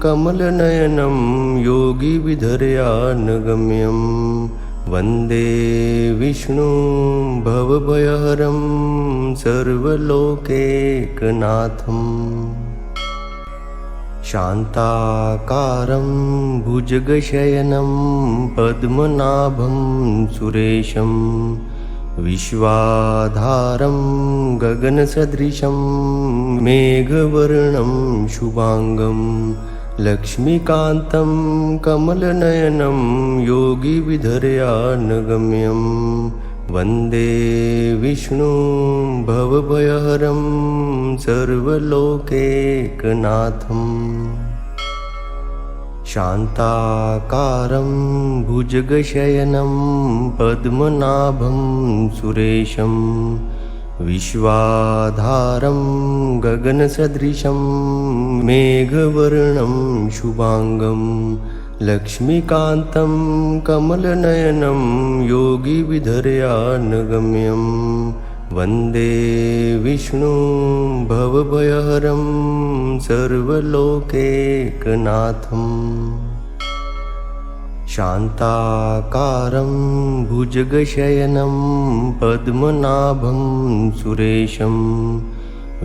कमलनयनं योगिविधर्यानगम्यं वन्दे विष्णुं भवभयहरं सर्वलोकैकनाथम् शान्ताकारं भुजगशयनं पद्मनाभं सुरेशं विश्वाधारं गगनसदृशं मेघवर्णं शुभांगं लक्ष्मीकान्तं कमलनयनं योगिविधर्यानगम्यं वन्दे विष्णुं भवभयहरं सर्वलोकैकनाथम् शान्ताकारं भुजगशयनं पद्मनाभं सुरेशं विश्वाधारं गगनसदृशं मेघवर्णं शुभांगं लक्ष्मीकान्तं कमलनयनं योगिविधर्यानगम्यं वन्दे विष्णुं भवभयहरं सर्वलोकैकनाथम् शान्ताकारं भुजगशयनं पद्मनाभं सुरेशं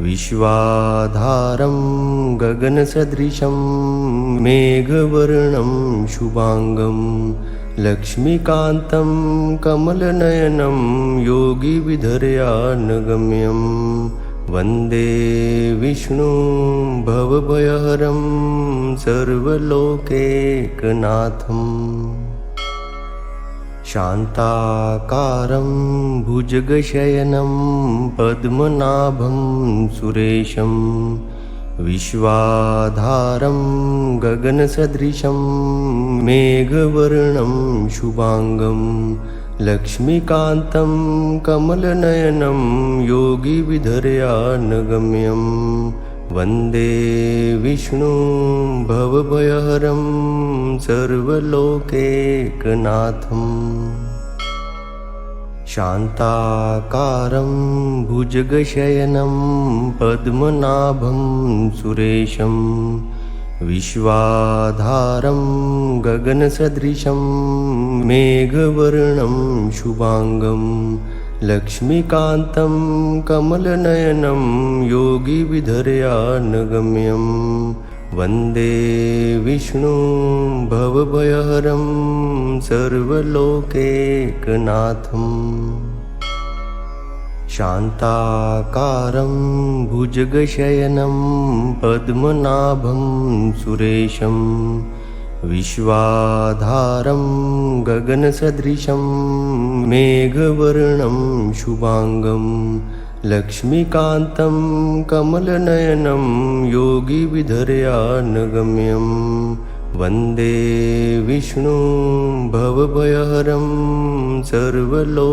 विश्वाधारं गगनसदृशं मेघवर्णं शुभांगं लक्ष्मीकान्तं कमलनयनं योगिविधर्यानगम्यं वन्दे विष्णुं भवभयहरं सर्वलोकैकनाथम् शान्ताकारं भुजगशयनं पद्मनाभं सुरेशं विश्वाधारं गगनसदृशं मेघवर्णं शुभांगं लक्ष्मीकान्तं कमलनयनं योगिविधर्यानगम्यं वन्दे विष्णुं भवभयहरं सर्वलोकैकनाथम् शान्ताकारं भुजगशयनं पद्मनाभं सुरेशं विश्वाधारं गगनसदृशं मेघवर्णं शुभांगं लक्ष्मीकान्तं कमलनयनं योगिविधर्यानगम्यं वन्दे विष्णुं भवभयहरं सर्वलोकैकनाथम् शान्ताकारं भुजगशयनं पद्मनाभं सुरेशं विश्वाधारं गगनसदृशं मेघवर्णं शुभांगं लक्ष्मीकान्तं कमलनयनं योगिविधर्यानगम्यं वन्दे विष्णुं भवभयहरं सर्वलोकैकनाथम्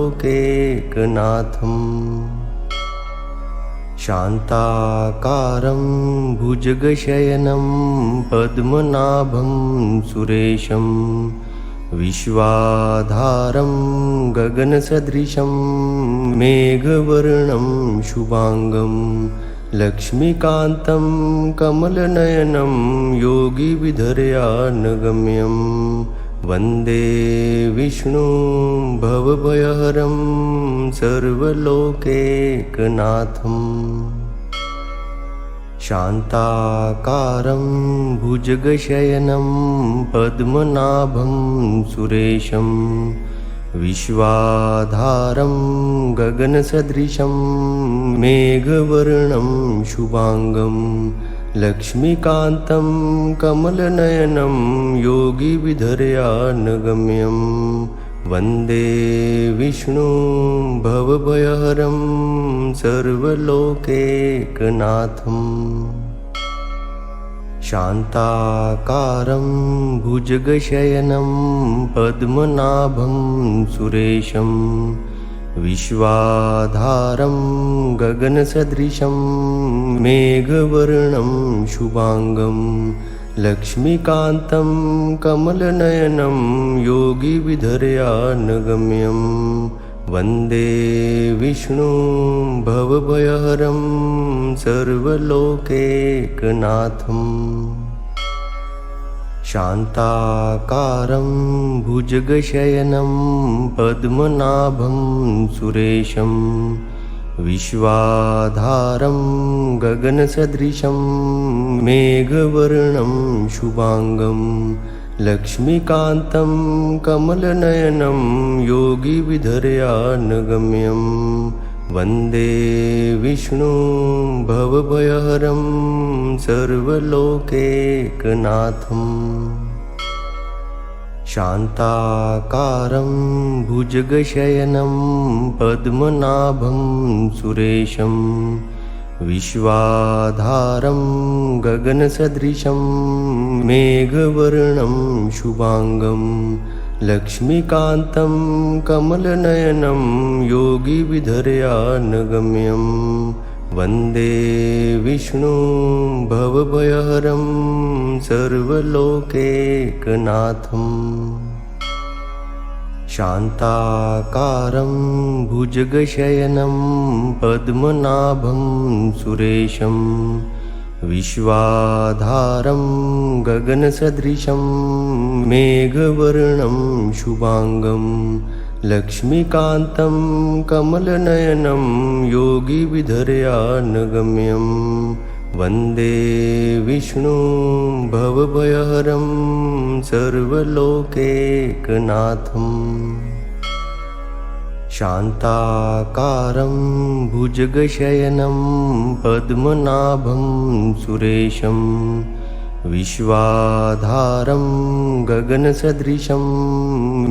शान्ताकारं भुजगशयनं पद्मनाभं सुरेशं विश्वाधारं गगनसदृशं मेघवर्णं शुभांगं लक्ष्मीकान्तं कमलनयनं योगिविधर्यानगम्यं वन्दे विष्णुं भवभयहरं सर्वलोकैकनाथम् शान्ताकारं भुजगशयनं पद्मनाभं सुरेशं विश्वाधारं गगनसदृशं मेघवर्णं शुभांगं लक्ष्मीकान्तं कमलनयनं योगिविधर्यानगम्यं वन्दे विष्णुं भवभयहरं सर्वलोकैकनाथम् शान्ताकारं भुजगशयनं पद्मनाभं सुरेशं विश्वाधारं गगनसदृशं मेघवर्णं शुभांगं लक्ष्मीकान्तं कमलनयनं योगिविधर्यानगम्यं वन्दे विष्णुं भवभयहरं सर्वलोकैकनाथम् शान्ताकारं भुजगशयनं पद्मनाभं सुरेशं विश्वाधारं गगनसदृशं मेघवर्णं शुभांगं लक्ष्मीकान्तं कमलनयनं योगिविधर्यानगम्यं वन्दे विष्णुं भवभयहरं सर्वलोकैकनाथम् शान्ताकारं भुजगशयनं पद्मनाभं सुरेशं विश्वाधारं गगनसदृशं मेघवर्णं शुभांगं लक्ष्मीकान्तं कमलनयनं योगिविधर्यानगम्यं वन्दे विष्णुं भवभयहरं सर्वलोकैकनाथम् शान्ताकारं भुजगशयनं पद्मनाभं सुरेशं विश्वाधारं गगनसदृशं मेघवर्णं शुभांगं लक्ष्मीकान्तं कमलनयनं योगिविधर्यानगम्यं वन्दे विष्णुं भवभयहरं सर्वलोकैकनाथम् शान्ताकारं भुजगशयनं पद्मनाभं सुरेशं विश्वाधारं गगनसदृशं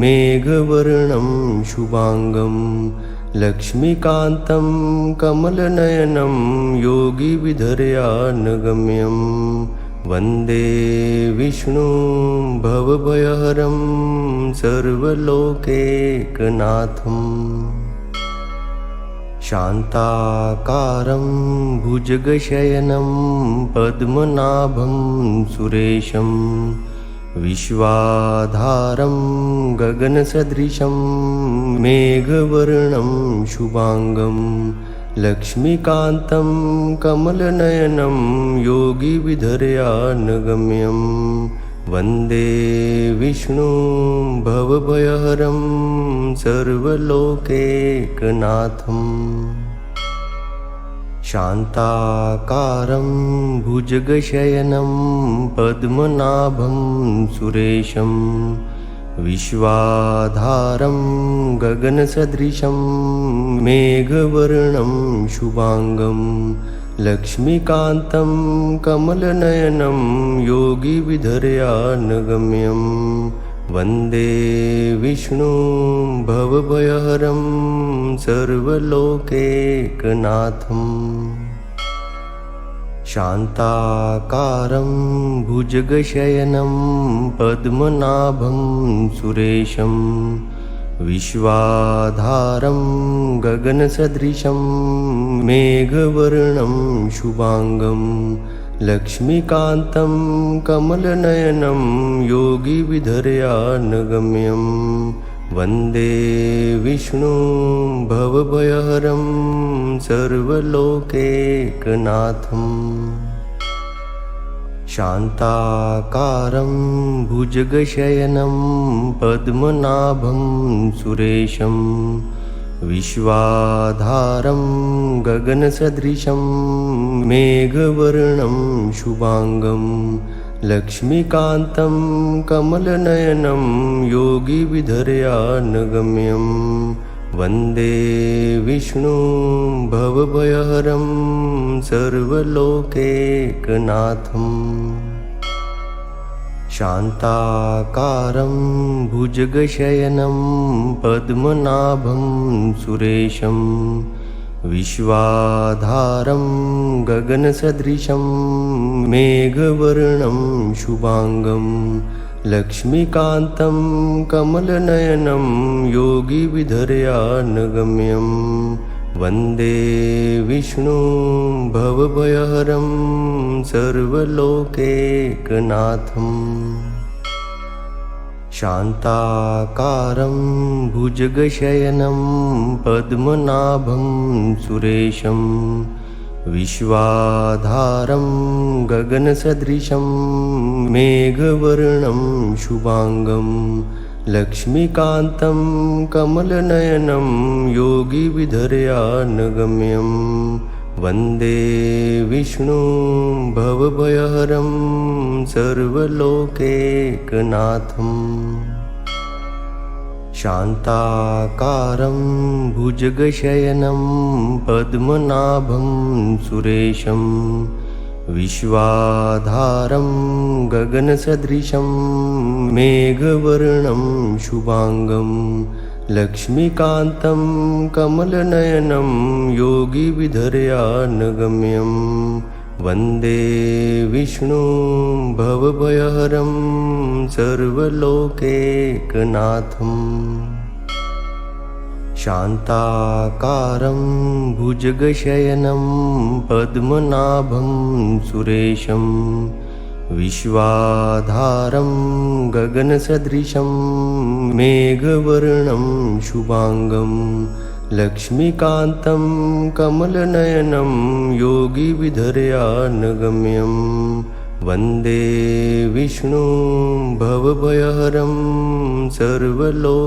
मेघवर्णं शुभांगं लक्ष्मीकान्तं कमलनयनं योगिविधर्यानगम्यं वन्दे विष्णुं भवभयहरं सर्वलोकैकनाथम् शान्ताकारं भुजगशयनं पद्मनाभं सुरेशं विश्वाधारं गगनसदृशं मेघवर्णं शुभांगं लक्ष्मीकान्तं कमलनयनं योगिविधर्यानगम्यं वन्दे विष्णुं भवभयहरं सर्वलोकैकनाथम् शान्ताकारं भुजगशयनं पद्मनाभं सुरेशं विश्वाधारं गगनसदृशं मेघवर्णं शुभांगं लक्ष्मीकान्तं कमलनयनं योगिविधर्यानगम्यं वन्दे विष्णुं भवभयहरं सर्वलोकैकनाथम् शान्ताकारं भुजगशयनं पद्मनाभं सुरेशं विश्वाधारं गगनसदृशं मेघवर्णं शुभांगं लक्ष्मीकान्तं कमलनयनं योगिविधर्यानगम्यं वन्दे विष्णुं भवभयहरं सर्वलोकैकनाथम् शान्ताकारं भुजगशयनं पद्मनाभं सुरेशं विश्वाधारं गगनसदृशं मेघवर्णं शुभांगं लक्ष्मीकान्तं कमलनयनं योगिविधर्यानगम्यं वन्दे विष्णुं भवभयहरं सर्वलोकैकनाथम् शान्ताकारं भुजगशयनं पद्मनाभं सुरेशं विश्वाधारं गगनसदृशं मेघवर्णं शुभांगं लक्ष्मीकान्तं कमलनयनं योगिविधर्यानगम्यं वन्दे विष्णुं भवभयहरं सर्वलोकैकनाथम् शान्ताकारं भुजगशयनं पद्मनाभं सुरेशं विश्वाधारं गगनसदृशं मेघवर्णं शुभांगं लक्ष्मीकान्तं कमलनयनं योगिविधर्यानगम्यं वन्दे विष्णुं भवभयहरं सर्वलोकैकनाथम् शान्ताकारं भुजगशयनं पद्मनाभं सुरेशं विश्वाधारं गगनसदृशं मेघवर्णं शुभांगं लक्ष्मीकान्तं कमलनयनं योगिविधर्यानगम्यं वन्दे विष्णुं भवभयहरं सर्वलोकैकनाथम् शान्ताकारं भुजगशयनं पद्मनाभं सुरेशं विश्वाधारं गगनसदृशं मेघवर्णं शुभांगं लक्ष्मीकान्तं कमलनयनं योगिविधर्यानगम्यं वन्दे विष्णुं भवभयहरं सर्वलोकैकनाथम्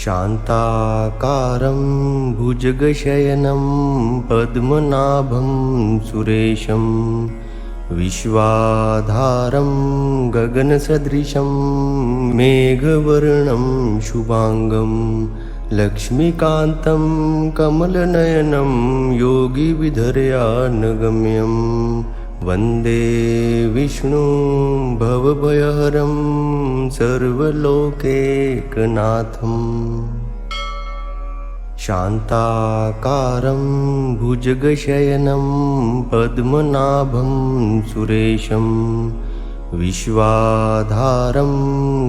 शान्ताकारं भुजगशयनं पद्मनाभं सुरेशं विश्वाधारं गगनसदृशं मेघवर्णं शुभांगं लक्ष्मीकान्तं कमलनयनं योगिविधर्यानगम्यं वन्दे विष्णुं भवभयहरं सर्वलोकैकनाथम् शान्ताकारं भुजगशयनं पद्मनाभं सुरेशं विश्वाधारं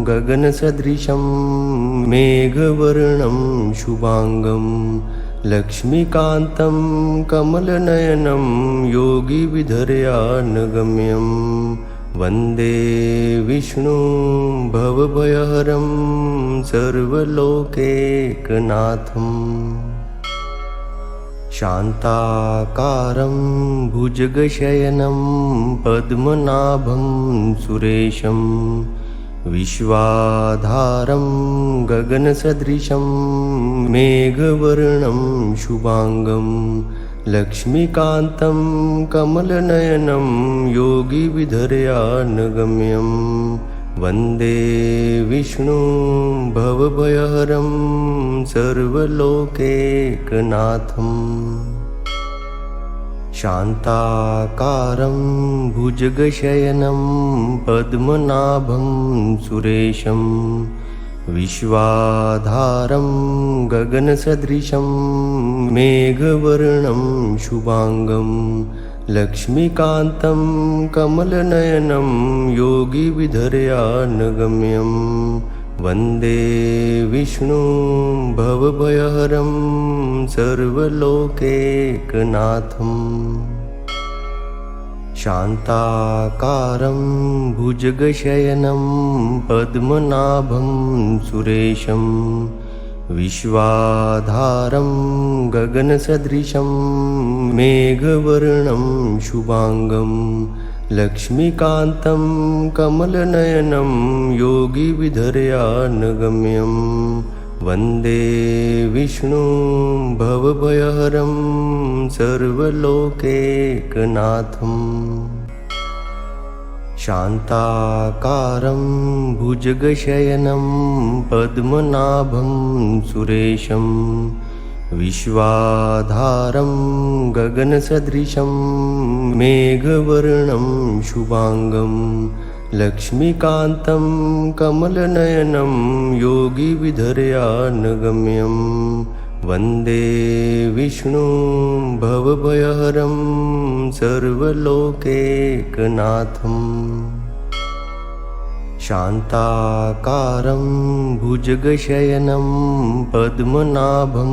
गगनसदृशं मेघवर्णं शुभांगं लक्ष्मीकान्तं कमलनयनं योगिविधर्यानगम्यं वन्दे विष्णुं भवभयहरं सर्वलोकैकनाथम् शान्ताकारं भुजगशयनं पद्मनाभं सुरेशं विश्वाधारं गगनसदृशं मेघवर्णं शुभांगं लक्ष्मीकान्तं कमलनयनं योगिविधर्यानगम्यं वन्दे विष्णुं भवभयहरं सर्वलोकैकनाथम् शान्ताकारं भुजगशयनं पद्मनाभं सुरेशं विश्वाधारं गगनसदृशं मेघवर्णं शुभांगं लक्ष्मीकान्तं कमलनयनं योगिविधर्यानगम्यं वन्दे विष्णुं भवभयहरं सर्वलोकैकनाथम् शान्ताकारं भुजगशयनं पद्मनाभं सुरेशं विश्वाधारं गगनसदृशं मेघवर्णं शुभांगं लक्ष्मीकान्तं कमलनयनं योगिविधर्यानगम्यं वन्दे विष्णुं भवभयहरं सर्वलोकैकनाथम् शान्ताकारं भुजगशयनं पद्मनाभं सुरेशं विश्वाधारं गगनसदृशं मेघवर्णं शुभांगं लक्ष्मीकान्तं कमलनयनं योगिविधर्यानगम्यं वन्दे विष्णुं भवभयहरं सर्वलोकैकनाथम् शान्ताकारं भुजगशयनं पद्मनाभं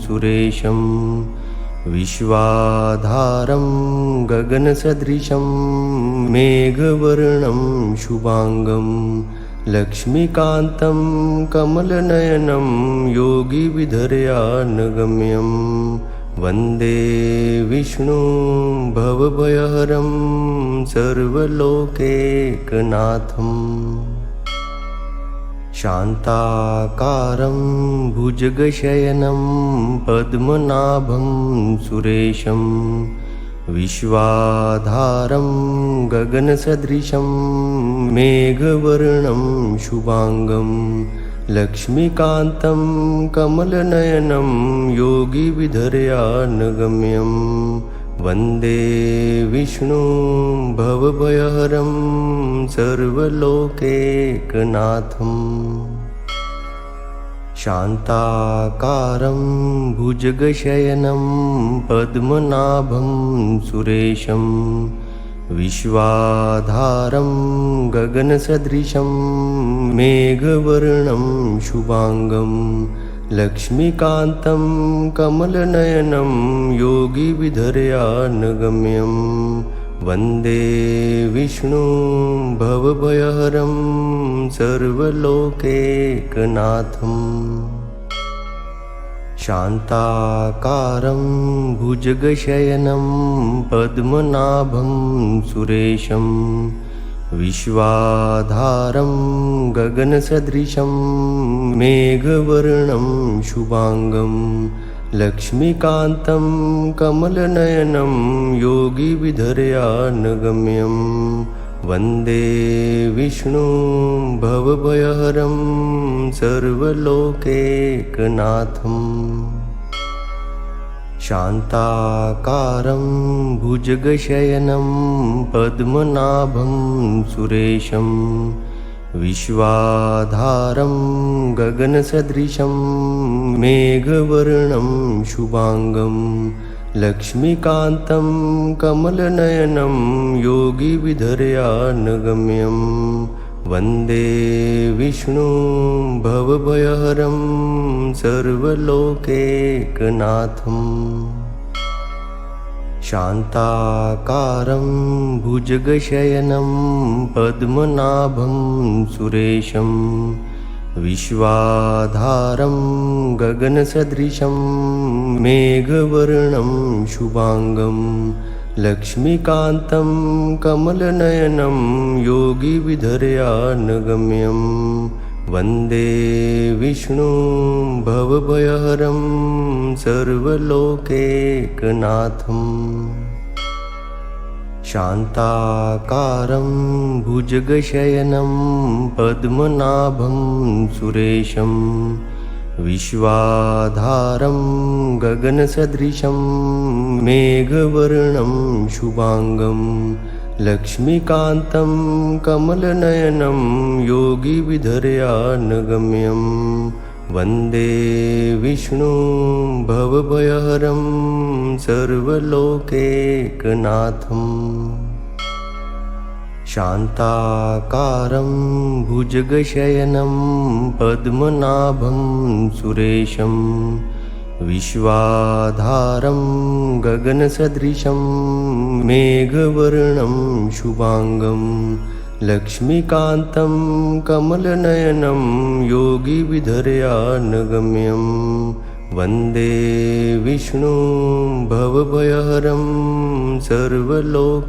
सुरेशं विश्वाधारं गगनसदृशं मेघवर्णं शुभांगं लक्ष्मीकान्तं कमलनयनं योगिविधर्यानगम्यं वन्दे विष्णुं भवभयहरं सर्वलोकैकनाथम् शान्ताकारं भुजगशयनं पद्मनाभं सुरेशं विश्वाधारं गगनसदृशं मेघवर्णं शुभांगं लक्ष्मीकान्तं कमलनयनं योगिविधर्यानगम्यं वन्दे विष्णुं भवभयहरं सर्वलोकैकनाथम् शान्ताकारं भुजगशयनं पद्मनाभं सुरेशं विश्वाधारं गगनसदृशं मेघवर्णं शुभांगं लक्ष्मीकान्तं कमलनयनं योगिविधर्यानगम्यं वन्दे विष्णुं भवभयहरं सर्वलोकैकनाथम् शान्ताकारं भुजगशयनं पद्मनाभं सुरेशं विश्वाधारं गगनसदृशं मेघवर्णं शुभांगं लक्ष्मीकान्तं कमलनयनं योगिविधर्यानगम्यं वन्दे विष्णुं भवभयहरं सर्वलोकैकनाथम् शान्ताकारं भुजगशयनं पद्मनाभं सुरेशं विश्वाधारं गगनसदृशं मेघवर्णं शुभांगं लक्ष्मीकान्तं कमलनयनं योगिविधर्यानगम्यं वन्दे विष्णुं भवभयहरं सर्वलोकैकनाथम् शान्ताकारं भुजगशयनं पद्मनाभं सुरेशं विश्वाधारं गगनसदृशं मेघवर्णं शुभांगं लक्ष्मीकान्तं कमलनयनं योगिविधर्यानगम्यं वन्दे विष्णुं भवभयहरं सर्वलोकैकनाथम् शान्ताकारं भुजगशयनं पद्मनाभं सुरेशं विश्वाधारं गगनसदृशं मेघवर्णं शुभांगं लक्ष्मीकान्तं कमलनयनं योगिविधर्यानगम्यं वन्दे विष्णुं भवभयहरं सर्वलोकैकनाथम् शान्ताकारं भुजगशयनं पद्मनाभं सुरेशं विश्वाधारं गगनसदृशं मेघवर्णं शुभांगं लक्ष्मीकान्तं कमलनयनं योगिविधर्यानगम्यं वन्दे विष्णुं भवभयहरं सर्वलोकैकनाथम्